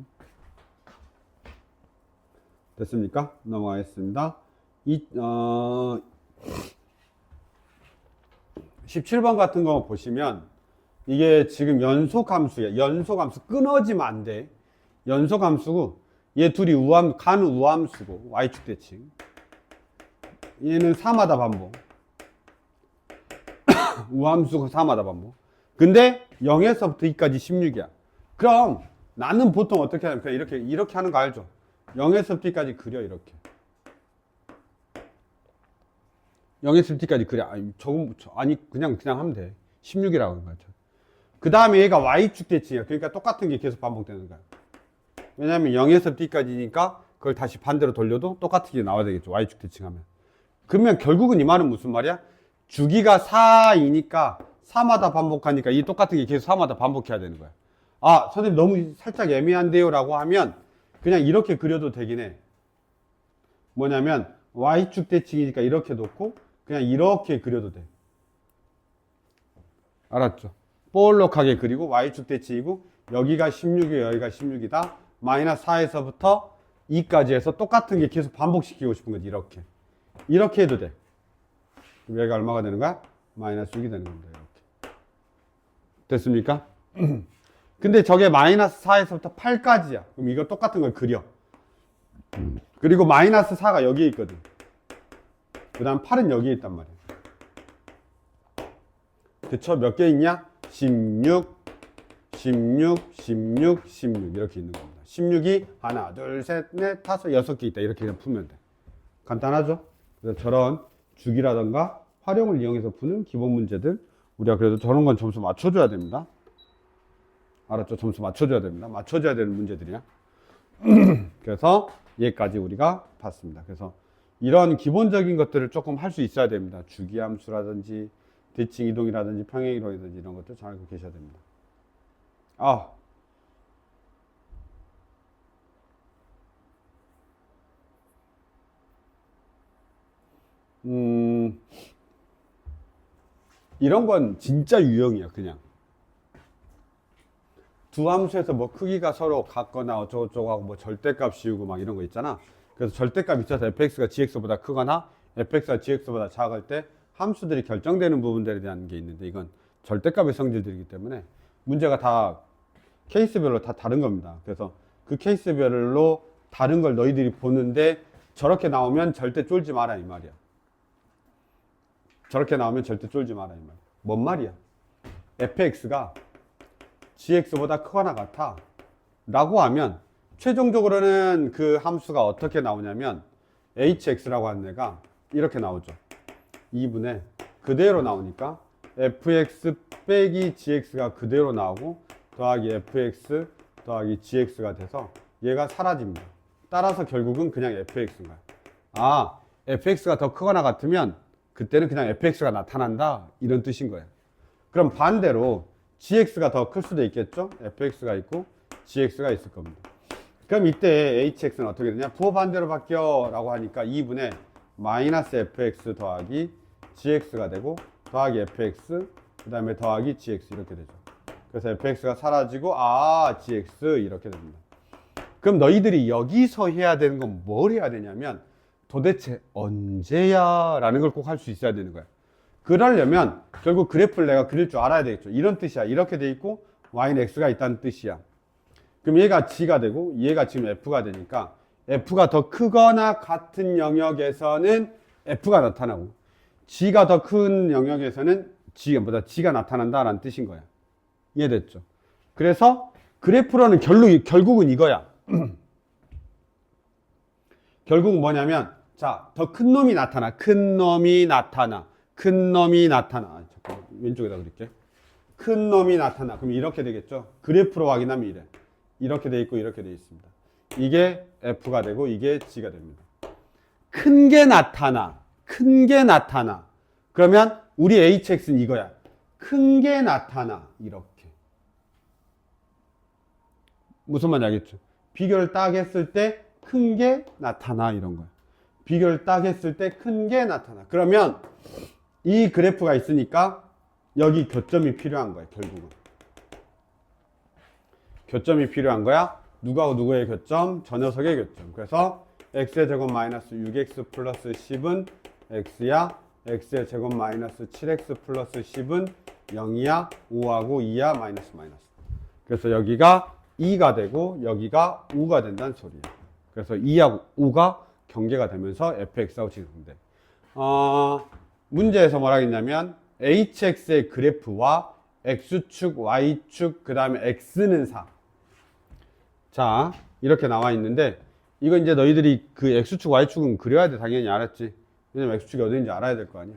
됐습니까? 넘어가겠습니다. 17번 같은 거 보시면 이게 지금 연속함수야. 연속함수 끊어지면 안 돼. 연속함수고 얘 둘이 간 우함수고 y축 대칭. 얘는 4마다 반복. 우함수가 4마다 반복. 근데 0에서부터 2까지 16이야. 그럼 나는 보통 어떻게 하냐면 그냥 이렇게 하는 거 알죠? 0에서부터 2까지 그려 이렇게. 0에서부터 2까지 그려. 그냥 하면 돼. 16이라고 하는 거죠. 그 다음에 얘가 y축 대칭이야. 그러니까 똑같은 게 계속 반복되는 거야. 왜냐면 0에서부터 2까지니까 그걸 다시 반대로 돌려도 똑같은 게 나와야 되겠죠. y축 대칭하면. 그러면 결국은 이 말은 무슨 말이야? 주기가 4이니까 4마다 반복하니까 이 똑같은 게 계속 4마다 반복해야 되는 거야. 아, 선생님 너무 살짝 애매한데요 라고 하면 그냥 이렇게 그려도 되긴 해. 뭐냐면 Y축 대칭이니까 이렇게 놓고 그냥 이렇게 그려도 돼. 알았죠? 볼록하게 그리고 Y축 대칭이고 여기가 16이고 여기가 16이다. 마이너스 4에서부터 2까지 해서 똑같은 게 계속 반복시키고 싶은 거지. 이렇게 해도 돼. 그럼 여기가 얼마가 되는 거야? 마이너스 6이 되는 겁니다. 이렇게. 됐습니까? 근데 저게 마이너스 4에서부터 8까지야. 그럼 이거 똑같은 걸 그려. 그리고 마이너스 4가 여기에 있거든. 그 다음 8은 여기에 있단 말이야. 그쵸? 몇 개 있냐? 16, 16, 16, 16 이렇게 있는 겁니다. 16이 하나, 둘, 셋, 넷, 다섯, 6개 있다. 이렇게 그냥 풀면 돼. 간단하죠? 그래서 저런 주기라던가 활용을 이용해서 푸는 기본 문제들 우리가 그래도 저런 건 점수 맞춰줘야 됩니다. 알았죠? 점수 맞춰줘야 됩니다. 맞춰줘야 되는 문제들이야. 그래서 얘까지 우리가 봤습니다. 그래서 이런 기본적인 것들을 조금 할 수 있어야 됩니다. 주기함수라든지 대칭 이동이라든지 평행 이동이라든지 이런 것들 잘 알고 계셔야 됩니다. 이런 건 진짜 유형이야. 그냥 두 함수에서 뭐 크기가 서로 같거나 어쩌고저쩌고 하고 뭐 절대값 씌우고 막 이런 거 있잖아. 그래서 절대값 있어서 fx가 gx보다 크거나 fx가 gx보다 작을 때 함수들이 결정되는 부분들에 대한 게 있는데 이건 절대값의 성질들이기 때문에 문제가 다 케이스별로 다 다른 겁니다. 그래서 그 케이스별로 다른 걸 너희들이 보는데 저렇게 나오면 절대 쫄지 마라 이 말이야. 저렇게 나오면 절대 쫄지 마라 이 말이야. 뭔 말이야? fx가 gx보다 크거나 같아 라고 하면 최종적으로는 그 함수가 어떻게 나오냐면 hx라고 하는 애가 이렇게 나오죠. 2분의 그대로 나오니까 fx 빼기 gx가 그대로 나오고 더하기 fx 더하기 gx가 돼서 얘가 사라집니다. 따라서 결국은 그냥 fx인 거야. fx가 더 크거나 같으면 그때는 그냥 fx가 나타난다 이런 뜻인 거야. 그럼 반대로 gx가 더 클 수도 있겠죠. fx가 있고 gx가 있을 겁니다. 그럼 이때 hx는 어떻게 되냐? 부호 반대로 바뀌어 라고 하니까 2분의 마이너스 fx 더하기 gx가 되고 더하기 fx 그 다음에 더하기 gx 이렇게 되죠. 그래서 fx가 사라지고 gx 이렇게 됩니다. 그럼 너희들이 여기서 해야 되는 건 뭘 해야 되냐면 도대체 언제야? 라는 걸 꼭 할 수 있어야 되는 거야. 그러려면 결국 그래프를 내가 그릴 줄 알아야 되겠죠. 이런 뜻이야. 이렇게 돼 있고 y는 x가 있다는 뜻이야. 그럼 얘가 g가 되고 얘가 지금 f가 되니까 f가 더 크거나 같은 영역에서는 f가 나타나고 g가 더 큰 영역에서는 g가 나타난다라는 뜻인 거야. 이해됐죠? 그래서 그래프로는 결국은 이거야. 결국은 뭐냐면 자, 더 큰 놈이 나타나. 큰 놈이 나타나. 잠깐 왼쪽에다 그릴게. 큰 놈이 나타나. 그럼 이렇게 되겠죠? 그래프로 확인하면 이래. 이렇게 돼 있고 이렇게 돼 있습니다. 이게 f가 되고 이게 g가 됩니다. 큰 게 나타나. 그러면 우리 hx는 이거야. 큰 게 나타나. 이렇게. 무슨 말인지 알겠죠? 비교를 딱 했을 때 큰 게 나타나 이런 거야. 비교를 딱 했을 때 큰 게 나타나. 그러면 이 그래프가 있으니까 여기 교점이 필요한 거야. 결국은. 교점이 필요한 거야. 누구하고 누구의 교점? 저 녀석의 교점. 그래서 x의 제곱 마이너스 6x 플러스 10은 x야. x의 제곱 마이너스 7x 플러스 10은 0이야. 5하고 2야. 마이너스. 그래서 여기가 2가 되고 여기가 5가 된다는 소리야. 그래서 2하고 5가 경계가 되면서 fx하고 지는데 문제에서 뭐라 했냐면 hx의 그래프와 x축, y축, 그 다음에 x는 4. 자, 이렇게 나와 있는데 이거 이제 너희들이 그 x축, y축은 그려야 돼. 당연히 알았지. 왜냐면 x축이 어딘지 알아야 될 거 아니야.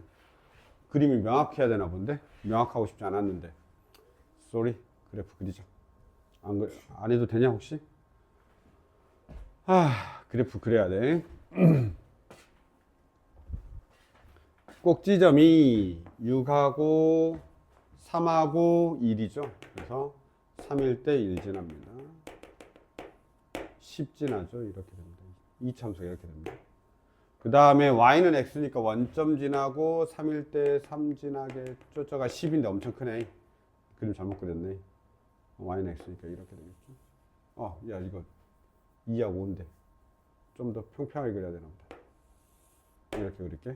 그림이 명확해야 되나 본데 명확하고 싶지 않았는데 쏘리. 그래프 그리자. 안 해도 되냐 혹시? 그래프 그려야 돼. 꼭지점이 6하고 3하고 1이죠. 그래서 3일 때 1 지납니다. 10 지나죠. 이렇게 됩니다. 이 참수가 이렇게 됩니다. 그 다음에 y는 x니까 원점 지나고 3일 때 3 지나겠죠. 저가 10인데 엄청 크네. 그림 잘못 그렸네. y는 x니까 이렇게 되겠죠. 야 이거 2하고 5인데 좀 더 평평하게 그려야 되나 보다. 이렇게 그릴게.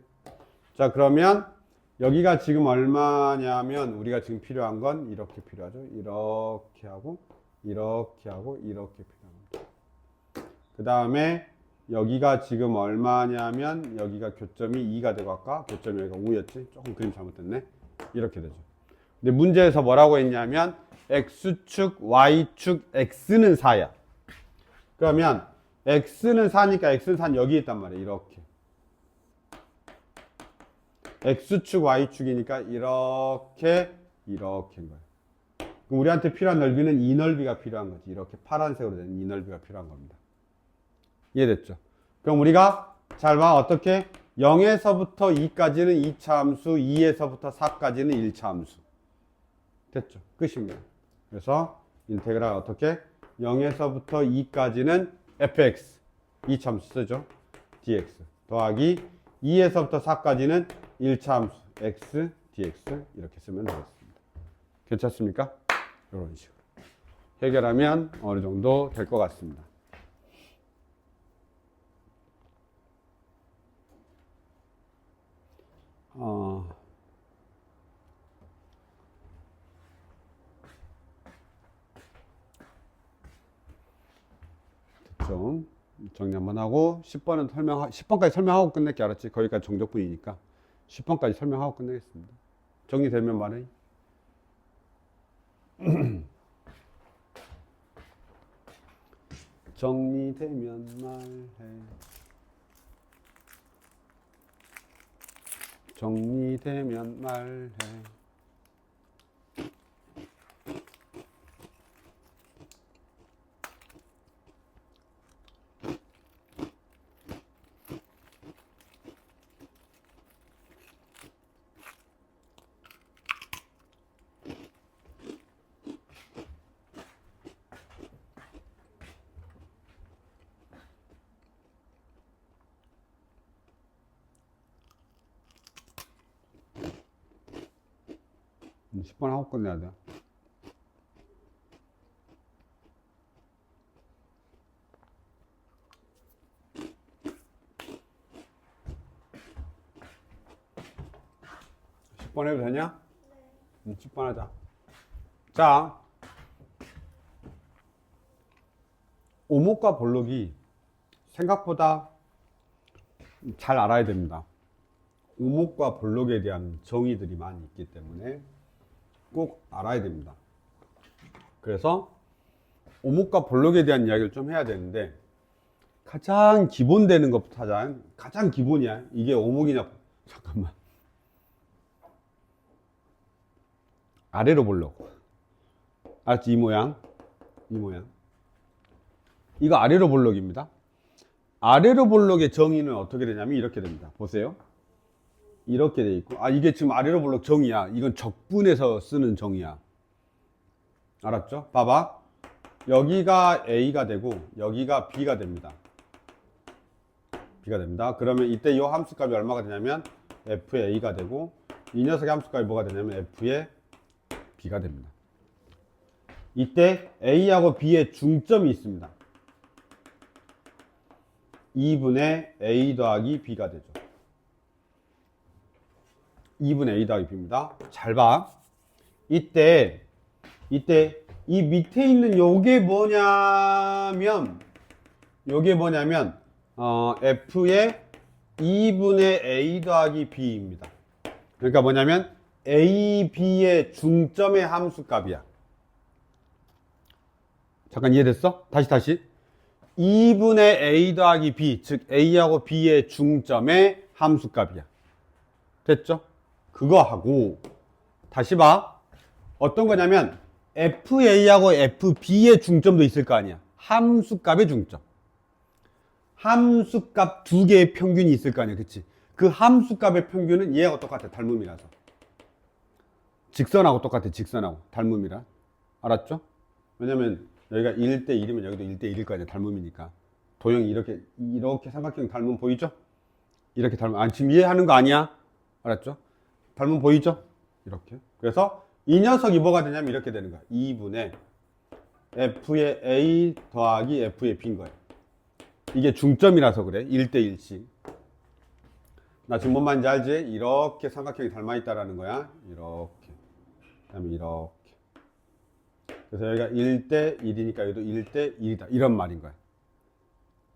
자, 그러면 여기가 지금 얼마냐면 우리가 지금 필요한 건 이렇게 필요하죠. 이렇게 하고 이렇게 하고 이렇게 필요합니다. 그 다음에 여기가 지금 얼마냐면 여기가 교점이 2가 되고 아까 교점이 여기가 5였지. 조금 그림 잘못됐네. 이렇게 되죠. 근데 문제에서 뭐라고 했냐면 x축, y축, x는 4야. 그러면 x는 4니까 x는 4는 여기 있단 말이야. 이렇게. x축, y축이니까 이렇게인 거야. 그럼 우리한테 필요한 넓이는 이 넓이가 필요한 거지. 이렇게 파란색으로 된 이 넓이가 필요한 겁니다. 이해됐죠? 그럼 우리가 잘 봐. 어떻게? 0에서부터 2까지는 2차 함수, 2에서부터 4까지는 1차 함수. 됐죠? 끝입니다. 그래서 인테그랄 어떻게? 0에서부터 2까지는 fx 2차 함수 쓰죠. dx 더하기 2에서부터 4까지는 1차 함수 x dx 이렇게 쓰면 되겠습니다. 괜찮습니까? 이런 식으로 해결하면 어느 정도 될 것 같습니다. 좀 정리 한번 하고 10번은 10번까지 설명하고 끝낼게. 알았지? 거기까지 정적분이니까 10번까지 설명하고 끝내겠습니다. 정리되면 말해. 정리되면 말해. 정리되면 말해. 음, 10번 하고 끝내야 돼. (10번) 해도 되냐? 네. 10번 하자. 자, 오목과 볼록이 생각보다 잘 알아야 됩니다. 오목과 볼록에 대한 정의들이 많이 있기 때문에 꼭 알아야 됩니다. 그래서 오목과 볼록에 대한 이야기를 좀 해야 되는데 가장 기본 되는 것부터 하자. 가장 기본이야. 이게 오목이냐. 잠깐만. 아래로 볼록. 알았지? 이 모양. 이 모양. 이거 아래로 볼록입니다. 아래로 볼록의 정의는 어떻게 되냐면 이렇게 됩니다. 보세요. 이렇게 돼 있고, 이게 지금 아래로 볼록 정의야. 이건 적분에서 쓰는 정의야. 알았죠? 봐봐. 여기가 A가 되고 여기가 B가 됩니다. B가 됩니다. 그러면 이때 이 함수값이 얼마가 되냐면 F의 A가 되고 이 녀석의 함수값이 뭐가 되냐면 F의 B가 됩니다. 이때 A하고 B의 중점이 있습니다. 2분의 A 더하기 B가 되죠. 2분의 A 더하기 B입니다. 잘 봐. 이때 이 밑에 있는 요게 뭐냐면 F의 2분의 A 더하기 B입니다. 그러니까 뭐냐면 A, B의 중점의 함수값이야. 잠깐 이해됐어? 다시 2분의 A 더하기 B, 즉 A하고 B의 중점의 함수값이야. 됐죠? 그거 하고 다시 봐. 어떤 거냐면 FA하고 FB의 중점도 있을 거 아니야. 함수값의 중점. 함수값 두 개의 평균이 있을 거 아니야. 그치? 그 함수값의 평균은 얘하고 똑같아. 닮음이라서. 직선하고 똑같아. 직선하고. 닮음이라. 알았죠? 왜냐면 여기가 1대 1이면 여기도 1대 1일 거 아니야. 닮음이니까. 도형이 이렇게 삼각형 닮음 보이죠? 이렇게 닮음. 아, 지금 이해하는 거 아니야? 알았죠? 닮음 보이죠? 이렇게. 그래서 이 녀석이 뭐가 되냐면 이렇게 되는 거야. 2분의 f의 a 더하기 f의 b인 거야. 이게 중점이라서 그래. 1대 1씩. 나 지금 뭔 말인지 알지? 이렇게 삼각형이 닮아 있다라는 거야. 이렇게. 그다음에 이렇게. 그래서 여기가 1대 1이니까 여기도 1대 1이다. 이런 말인 거야.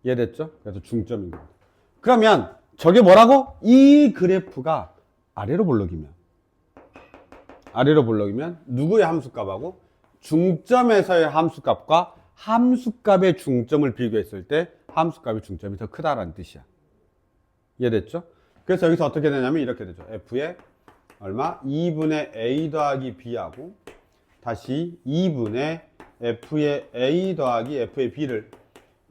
이해됐죠? 그래서 중점인 겁니다. 그러면 저게 뭐라고? 이 그래프가 아래로 볼록이면 누구의 함수값하고 중점에서의 함수값과 함수값의 중점을 비교했을 때 함수값의 중점이 더 크다라는 뜻이야. 이해됐죠? 그래서 여기서 어떻게 되냐면 이렇게 되죠. f의 얼마? 2분의 a 더하기 b하고 다시 2분의 f의 a 더하기 f의 b를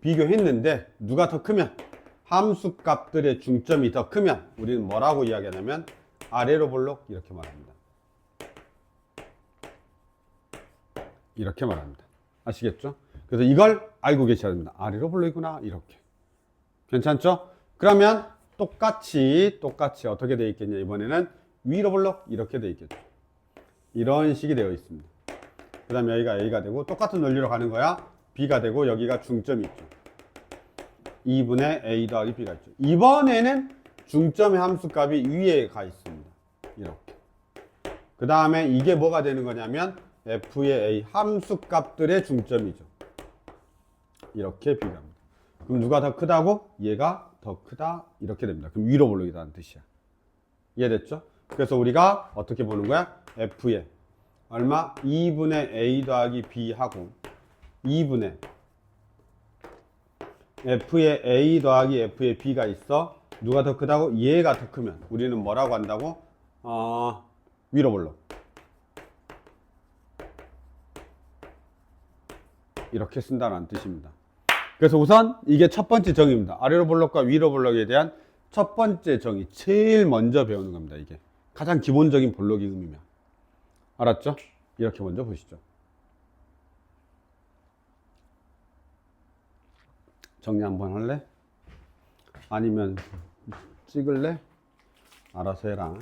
비교했는데 누가 더 크면 함수값들의 중점이 더 크면 우리는 뭐라고 이야기하냐면 아래로 볼록 이렇게 말합니다. 이렇게 말합니다. 아시겠죠? 그래서 이걸 알고 계셔야 됩니다. 아래로 볼록이구나 이렇게. 괜찮죠? 그러면 똑같이 어떻게 되어 있겠냐. 이번에는 위로 볼록 이렇게 되어 있겠죠. 이런 식이 되어 있습니다. 그 다음에 여기가 a가 되고 똑같은 논리로 가는 거야. b가 되고 여기가 중점이 있죠. 2분의 a 더하기 b가 있죠. 이번에는 중점의 함수값이 위에 가 있습니다. 이렇게. 그 다음에 이게 뭐가 되는 거냐면 f의 a 함수값들의 중점이죠. 이렇게 비교합니다. 그럼 누가 더 크다고? 얘가 더 크다. 이렇게 됩니다. 그럼 위로 볼록이라는 뜻이야. 이해됐죠? 그래서 우리가 어떻게 보는 거야? f의 얼마? 2분의 a 더하기 b 하고 2분의 f의 a 더하기 f의 b가 있어. 누가 더 크다고? 얘가 더 크면 우리는 뭐라고 한다고? 위로 볼록. 이렇게 쓴다는 뜻입니다. 그래서 우선 이게 첫 번째 정의입니다. 아래로 볼록과 위로 볼록에 대한 첫 번째 정의. 제일 먼저 배우는 겁니다. 이게 가장 기본적인 볼록의 의미면. 알았죠? 이렇게 먼저 보시죠. 정리 한번 할래? 아니면 찍을래? 알아서 해라.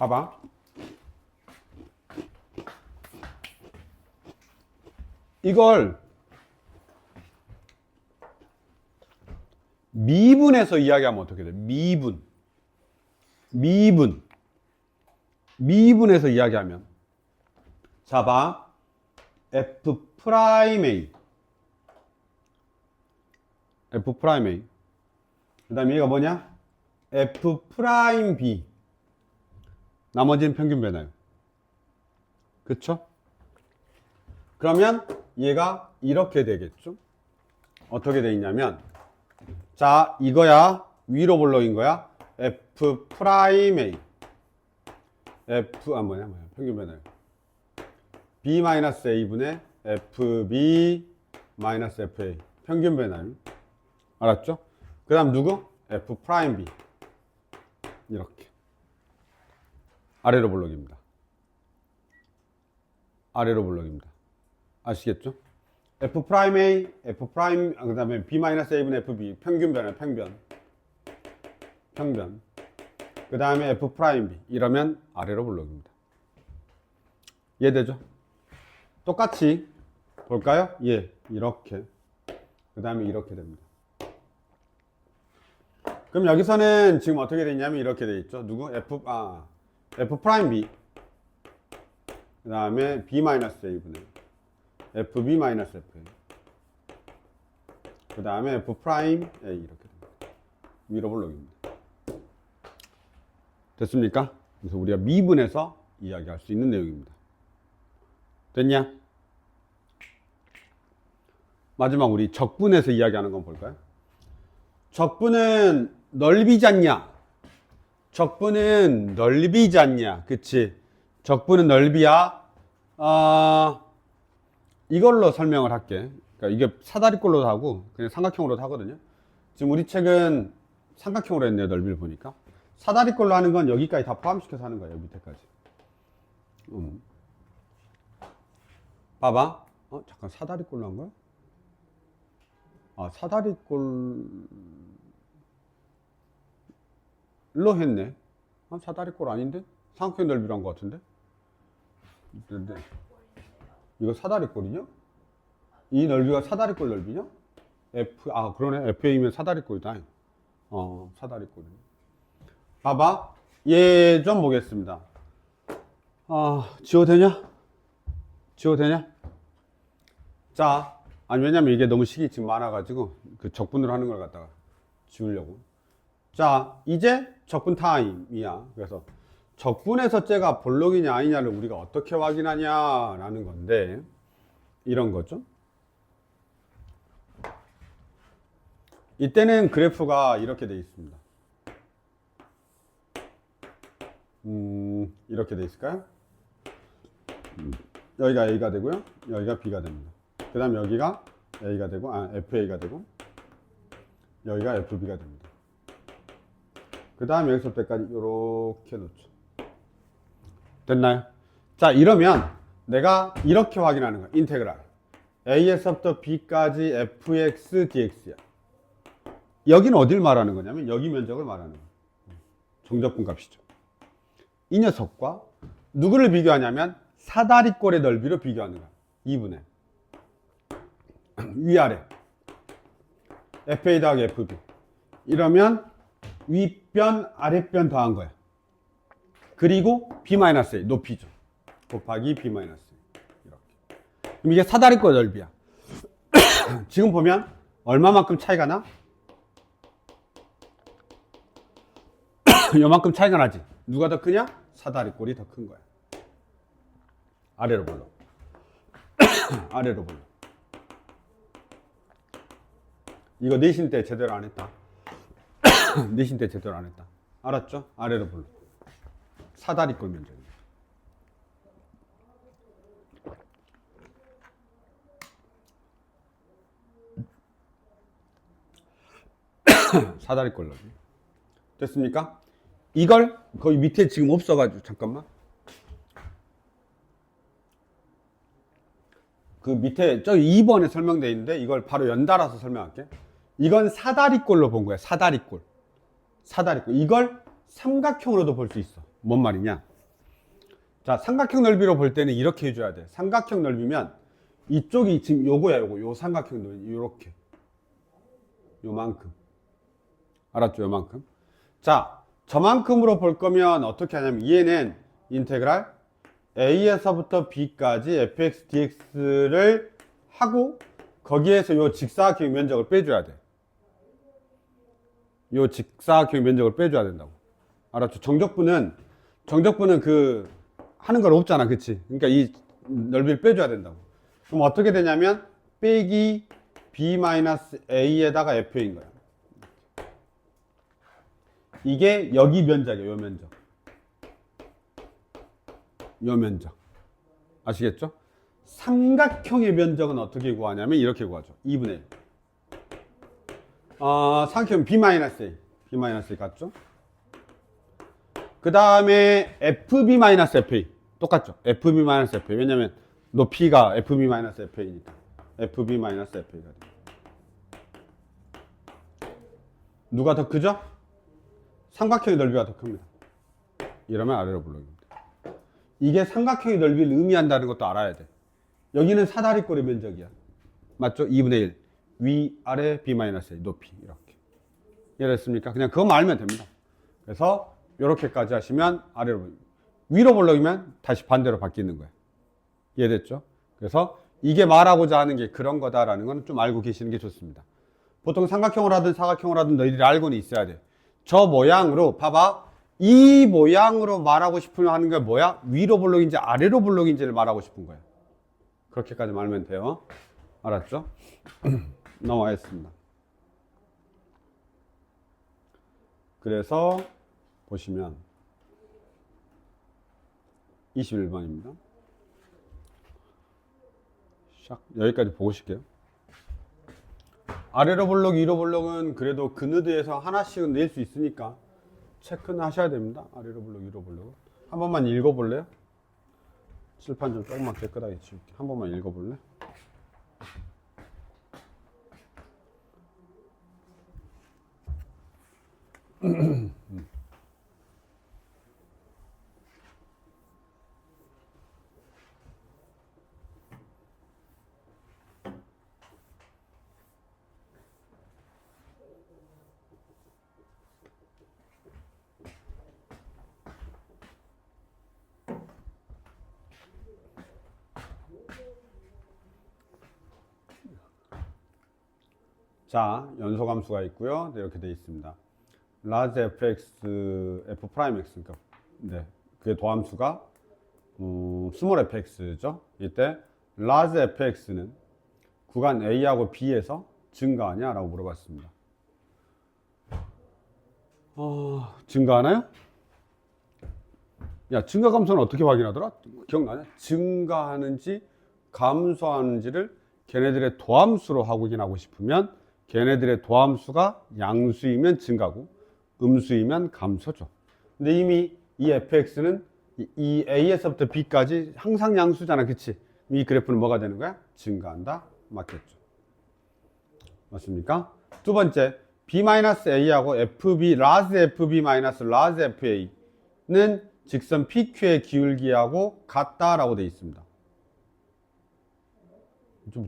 봐봐. 이걸 미분해서 이야기하면 어떻게 돼? 미분해서 이야기하면 자, 봐. f 프라임 a 그 다음에 얘가 뭐냐? f 프라임 b 나머지는 평균 변화요. 그쵸? 그러면 얘가 이렇게 되겠죠? 어떻게 돼 있냐면 자, 이거야. 위로 볼록인 거야. f 프라임 a 평균 변화요. b 마이너스 a분의 fb 마이너스 fa 평균 변화요. 알았죠? 그 다음 누구? f 프라임 b 이렇게 아래로 볼록입니다. 아시겠죠? f 프라임 a, f 프라임 그 다음에 b 마이너스 a분의 fb 평균 변화 평변 그 다음에 f 프라임 b 이러면 아래로 볼록입니다. 이해되죠? 똑같이 볼까요? 예, 이렇게 그 다음에 이렇게 됩니다. 그럼 여기서는 지금 어떻게 되냐면 이렇게 돼 있죠. 누구? f 프라임 b 그 다음에 b 마이너스 a분의 fb 마이너스 fa 그 다음에 f 프라임 a 이렇게 됩니다. 위로 볼록입니다. 됐습니까? 그래서 우리가 미분해서 이야기할 수 있는 내용입니다. 됐냐? 마지막 우리 적분에서 이야기하는 건 볼까요? 적분은 넓이잖냐? 적분은 넓이잖냐? 그치? 적분은 넓이야. 이걸로 설명을 할게. 그러니까 이게 사다리꼴로도 하고 그냥 삼각형으로도 하거든요. 지금 우리 책은 삼각형으로 했네요. 넓이를 보니까. 사다리꼴로 하는 건 여기까지 다 포함시켜서 하는 거예요. 밑에까지. 봐봐. 잠깐 사다리꼴로 한 거야? 사다리꼴로 했네. 사다리꼴 아닌데? 삼각형 넓이로 한 거 같은데? 근데 이거 사다리꼴이냐? 이 넓이가 사다리꼴 넓이냐? 그러네. FA면 사다리꼴이다. 사다리꼴이네. 봐봐. 얘 좀 보겠습니다. 지워도 되냐? 지워도 되냐? 자, 왜냐면 이게 너무 식이 지금 많아가지고 그 적분으로 하는 걸 갖다가 지우려고. 자, 이제 적분 타임이야. 그래서 적분에서 쟤가 볼록이냐 아니냐를 우리가 어떻게 확인하냐라는 건데, 이런 거죠. 이때는 그래프가 이렇게 돼 있습니다. 이렇게 돼 있을까요? 여기가 A가 되고요. 여기가 B가 됩니다. 그 다음 여기가 A가 되고, FA가 되고, 여기가 FB가 됩니다. 그 다음 여기서부터 여기까지 이렇게 놓죠. 됐나요? 자, 이러면 내가 이렇게 확인하는 거야. 인테그랄. A에서부터 B까지 fx dx야. 여기는 어딜 말하는 거냐면 여기 면적을 말하는 거야. 정적분 값이죠. 이 녀석과 누구를 비교하냐면 사다리꼴의 넓이로 비교하는 거야. 2분의 위아래 FA 더하기 FB. 이러면 윗변 아랫변 더한 거야. 그리고 B-A 높이죠. 곱하기 B-A 이렇게. 그럼 이게 사다리꼴 넓이야. 지금 보면 얼마만큼 차이가 나? 요만큼 차이가 나지. 누가 더 크냐? 사다리꼴이 더 큰 거야. 아래로 볼로. 아래로 볼로. 이거 내신 때 제대로 안 했다. 내신 때 제대로 안 했다. 알았죠? 아래로 볼로. 사다리꼴 면적입니다. 사다리꼴 넓이. 됐습니까? 이걸 거기 밑에 지금 없어가지고 잠깐만. 그 밑에 저기 2번에 설명되어 있는데 이걸 바로 연달아서 설명할게. 이건 사다리꼴로 본 거야. 사다리꼴. 사다리꼴. 이걸 삼각형으로도 볼 수 있어. 뭔 말이냐? 자, 삼각형 넓이로 볼 때는 이렇게 해줘야 돼. 삼각형 넓이면 이쪽이 지금 요거야, 요거. 요 삼각형 넓이. 요렇게. 요만큼. 알았죠? 요만큼. 자, 저만큼으로 볼 거면 어떻게 하냐면 얘는 인테그랄 A에서부터 B까지 fx dx를 하고 거기에서 요 직사각형 면적을 빼줘야 돼. 요 직사각형 면적을 빼줘야 된다고. 알았죠? 정적분은 그 하는 건 없잖아. 그치? 그러니까 이 넓이를 빼줘야 된다고. 그럼 어떻게 되냐면 빼기 B-A에다가 FA인 거야. 이게 여기 면적이에요. 요 면적. 요 면적. 아시겠죠? 삼각형의 면적은 어떻게 구하냐면 이렇게 구하죠. 2분의 1. 삼각형 B-A. B-A 같죠? 그 다음에 FB-FA. 똑같죠? FB-FA. 왜냐면 높이가 FB-FA니까. FB-FA가 돼요. 누가 더 크죠? 삼각형의 넓이가 더 큽니다. 이러면 아래로 불러줍니다. 이게 삼각형의 넓이를 의미한다는 것도 알아야 돼. 여기는 사다리꼴의 면적이야. 맞죠? 2분의 1. 위, 아래, B-A 높이. 이렇게. 이해됐습니까? 그냥 그것만 알면 됩니다. 그래서 이렇게까지 하시면 아래로 보입니다. 위로 볼록이면 다시 반대로 바뀌는 거예요. 이해됐죠? 그래서 이게 말하고자 하는 게 그런 거다라는 건 좀 알고 계시는 게 좋습니다. 보통 삼각형을 하든 사각형을 하든 너희들이 알고는 있어야 돼. 저 모양으로 봐봐. 이 모양으로 말하고 싶으면 하는 게 뭐야? 위로 볼록인지 아래로 볼록인지를 말하고 싶은 거야. 그렇게까지 말면 돼요. 알았죠? 넘어가겠습니다. 그래서 보시면 21번입니다. 여기까지 보고 싶게요. 아래로 볼록, 위로 볼록은 그래도 그 느드에서 하나씩은 낼 수 있으니까 체크는 하셔야 됩니다. 아래로 볼록, 위로 볼록. 한 번만 읽어볼래요? 칠판 좀 조금만 깨끗하게 지울게. 한 번만 읽어볼래? 자, 연소감수가 있고요. 네, 이렇게 되어 있습니다. large fx, f prime x, 그러니까 네, 그게 도함수가 small fx죠. 이때 large fx는 구간 A하고 B에서 증가하냐? 라고 물어봤습니다. 증가하나요? 야, 증가감수는 어떻게 확인하더라? 기억나냐? 증가하는지 감소하는지를 걔네들의 도함수로 확인하고 싶으면 걔네들의 도함수가 양수이면 증가고 음수이면 감소죠. 근데 이미 이 fx는 이 a에서부터 b까지 항상 양수잖아, 그치? 이 그래프는 뭐가 되는 거야? 증가한다. 맞겠죠? 맞습니까? 두 번째, b-a하고 fb, large fb large fa는 직선 pq의 기울기하고 같다라고 되어 있습니다.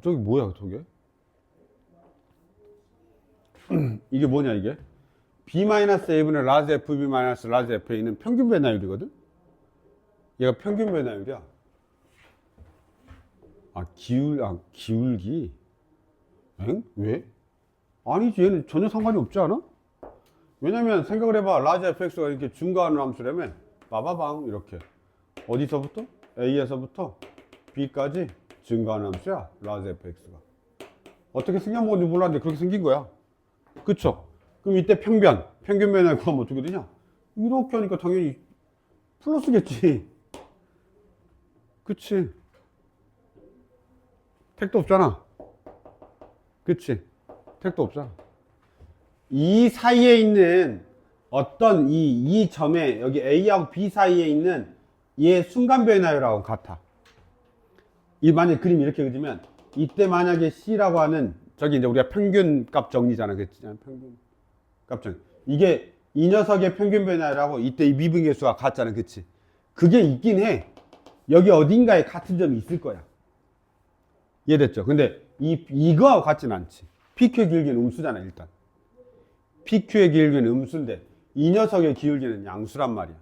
저기 뭐야, 저게? 이게 뭐냐, 이게? b-a분의 large fb large fa는 평균 변화율이거든? 얘가 평균 변화율이야. 기울기? 엥? 왜? 아니지, 얘는 전혀 상관이 없지 않아? 왜냐면 생각을 해봐. large fx가 이렇게 증가하는 함수라면 빠바방 이렇게 어디서부터? a에서부터 b까지 증가하는 함수야, large fx가. 어떻게 생겨먹었는지 몰랐는데 그렇게 생긴 거야. 그쵸? 그럼 이때 평균 변화율 구하면 어떻게 되냐? 이렇게 하니까 당연히 플러스겠지. 그치? 택도 없잖아. 그치? 택도 없잖아. 이 사이에 있는 어떤 이 점에 여기 A하고 B 사이에 있는 얘 순간 변화율하고 같아. 이 만약에 그림 이렇게 그리면 이때 만약에 C라고 하는 저기 이제 우리가 평균 값 정리잖아. 그치? 평균 값 정리. 이게 이 녀석의 평균 변화율하고 이때 이 미분계수가 같잖아. 그치? 그게 있긴 해. 여기 어딘가에 같은 점이 있을 거야. 이해됐죠? 근데 이거하고 같진 않지. PQ의 기울기는 음수잖아, 일단. PQ의 기울기는 음수인데 이 녀석의 기울기는 양수란 말이야.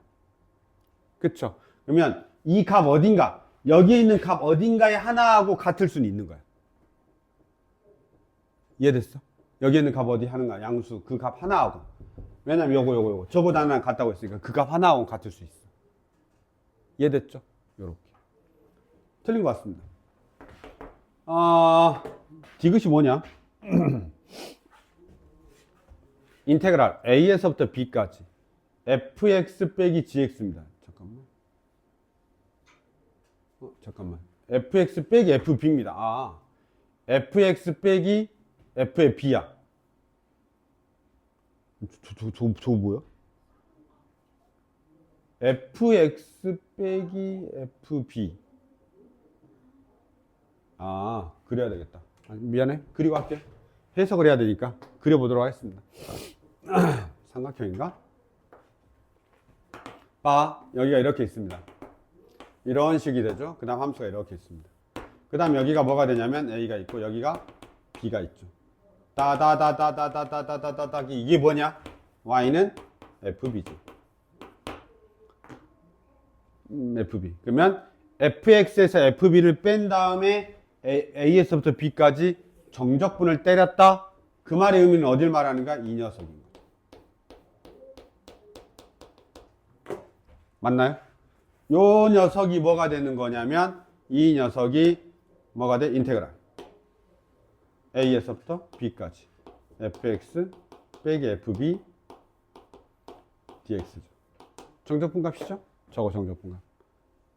그쵸? 그러면 이 값 어딘가, 여기에 있는 값 어딘가에 하나하고 같을 수는 있는 거야. 이해됐어? 여기에 있는 값 어디 하는가? 양수, 그 값 하나하고. 왜냐면 요거. 저거 하나 같다고 했으니까 그 값 하나하고 같을 수 있어. 이해됐죠? 요렇게. 틀린 것 같습니다. 디귿이 뭐냐? 인테그랄 a에서부터 b까지 fx 빼기 gx입니다. 잠깐만. fx 빼기 fb입니다. fx 빼기 f의 b야. 저 뭐야? fx 빼기 fb. 그래야 되겠다. 미안해. 그리고 할게. 해석을 해야 되니까 그려보도록 하겠습니다. 삼각형인가? 여기가 이렇게 있습니다. 이런 식이 되죠. 그 다음 함수가 이렇게 있습니다. 그 다음 여기가 뭐가 되냐면 A가 있고 여기가 B가 있죠. 이게 뭐냐? Y는 FB죠. FB. 그러면 FX에서 FB를 뺀 다음에 A에서부터 B까지 정적분을 때렸다. 그 말의 의미는 어딜 말하는가? 이 녀석인 거죠. 맞나요? 요 녀석이 뭐가 되는 거냐면 이 녀석이 뭐가 돼? 인테그랄. A에서부터 B까지. fx 빼기 fb dx죠. 정적분값이죠? 저거 정적분값.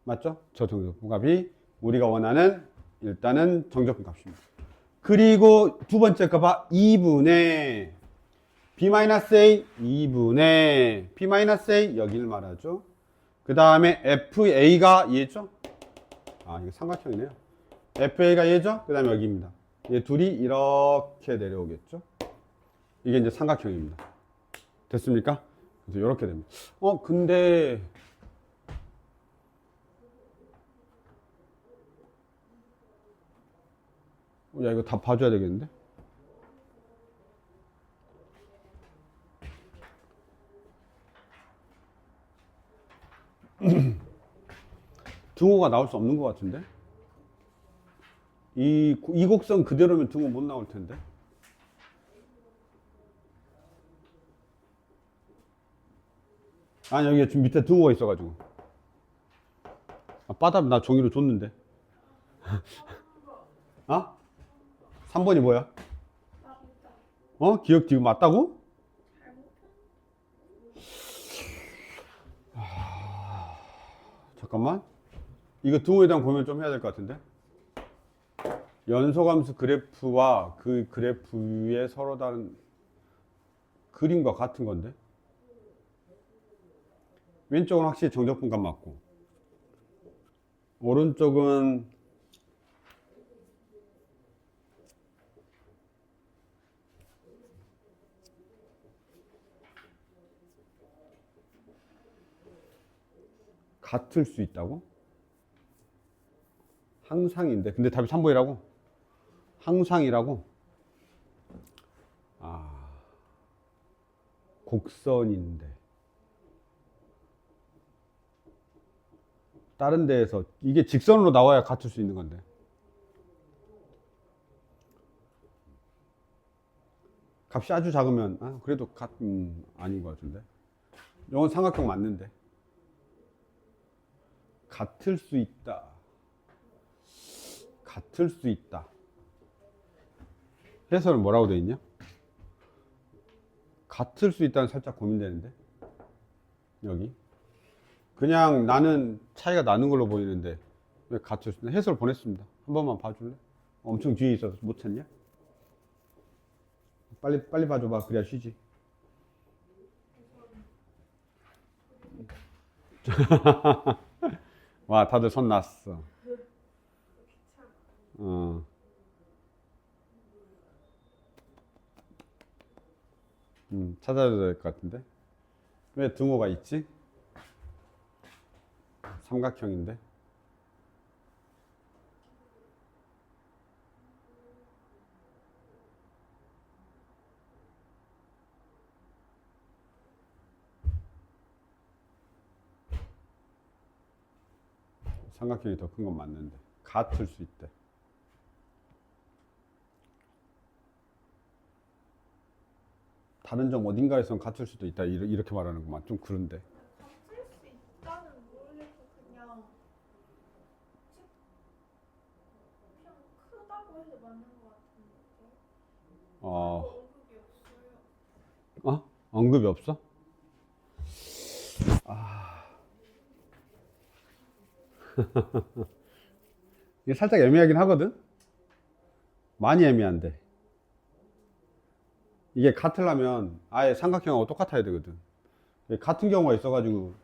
맞죠? 저 정적분값이 우리가 원하는 일단은 정적분값입니다. 그리고 두 번째 거 봐. 2분의 b-a 2분의 b-a 여기를 말하죠. 그 다음에 fa가 얘죠? 아, 이거 삼각형이네요. fa가 얘죠? 그 다음에 여기입니다. 얘 둘이 이렇게 내려오겠죠? 이게 이제 삼각형입니다. 됐습니까? 그래서 이렇게 됩니다. 근데 야, 이거 다 봐줘야 되겠는데? 등호가 나올 수 없는 것 같은데? 이 곡선 그대로면 등호 못 나올 텐데? 아니, 여기 지금 밑에 등호가 있어가지고. 나 종이로 줬는데. 3번이 뭐야? 기억 지금 맞다고? 잠깐만. 이거 등호에 대한 고민을 좀 해야 될 것 같은데. 연소함수 그래프와 그 그래프의 서로 다른 그림과 같은 건데. 왼쪽은 확실히 정적분값 맞고, 오른쪽은 같을 수 있다고? 항상인데. 근데 답이 3번이라고? 항상이라고? 곡선인데. 다른 데에서 이게 직선으로 나와야 같을 수 있는 건데. 값이 아주 작으면 그래도 아닌 것 같은데. 이건 삼각형 맞는데. 같을 수 있다. 같을 수 있다. 해설은 뭐라고 돼 있냐? 같을 수 있다는 살짝 고민되는데. 여기. 그냥 나는 차이가 나는 걸로 보이는데 왜 같을 수 있나? 해설 보냈습니다. 한 번만 봐줄래? 엄청 뒤에 있어서 못 찾냐? 빨리 봐줘봐. 그래야 쉬지. 와, 다들 손 났어. 찾아야 될 것 같은데. 왜 등호가 있지? 삼각형인데. 삼각형이 더 큰 건 맞는데 같을 수 있대. 다른 점 어딘가에선 같을 수도 있다. 이렇게 말하는구만. 좀 그런데. 같을 수 있다는 모르겠고 그냥 크다고 해서 맞는 것 같은데. 언급이 없어요. 언급이 없어? 이게 살짝 애매하긴 하거든? 많이 애매한데. 이게 같으려면 아예 삼각형하고 똑같아야 되거든. 같은 경우가 있어가지고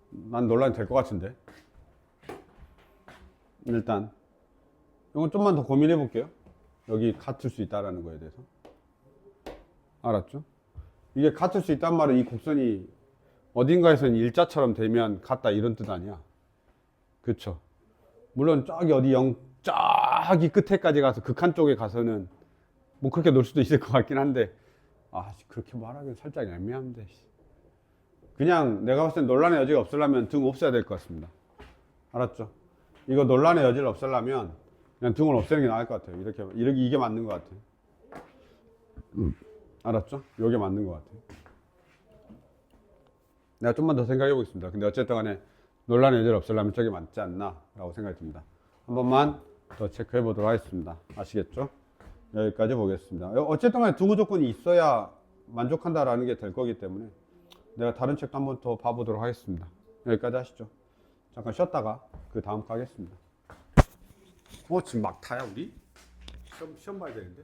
난 논란이 될 것 같은데. 일단 이건 좀만 더 고민해 볼게요. 여기 같을 수 있다라는 거에 대해서. 알았죠? 이게 같을 수 있단 말은 이 곡선이 어딘가에서는 일자처럼 되면 같다 이런 뜻 아니야. 그쵸? 물론 저기 저기 끝에까지 가서 극한 쪽에 가서는 뭐 그렇게 놓을 수도 있을 것 같긴 한데 그렇게 말하기는 살짝 애매한데. 그냥 내가 봤을 땐 논란의 여지가 없으려면 등 없애야 될 것 같습니다. 알았죠? 이거 논란의 여지를 없애려면 그냥 등을 없애는 게 나을 것 같아요. 이게 맞는 것 같아요. 알았죠? 이게 맞는 것 같아요. 내가 좀만 더 생각해 보겠습니다. 근데 어쨌든 간에 논란의 여지를 없애려면 저게 맞지 않나 라고 생각이 듭니다. 한 번만 더 체크해 보도록 하겠습니다. 아시겠죠? 여기까지 보겠습니다. 어쨌든 간에 두 무조건이 있어야 만족한다라는 게 될 거기 때문에 내가 다른 책도 한번 더 봐보도록 하겠습니다. 여기까지 하시죠. 잠깐 쉬었다가 그 다음 가겠습니다. 지금 막타야 우리? 시험 봐야 되는데.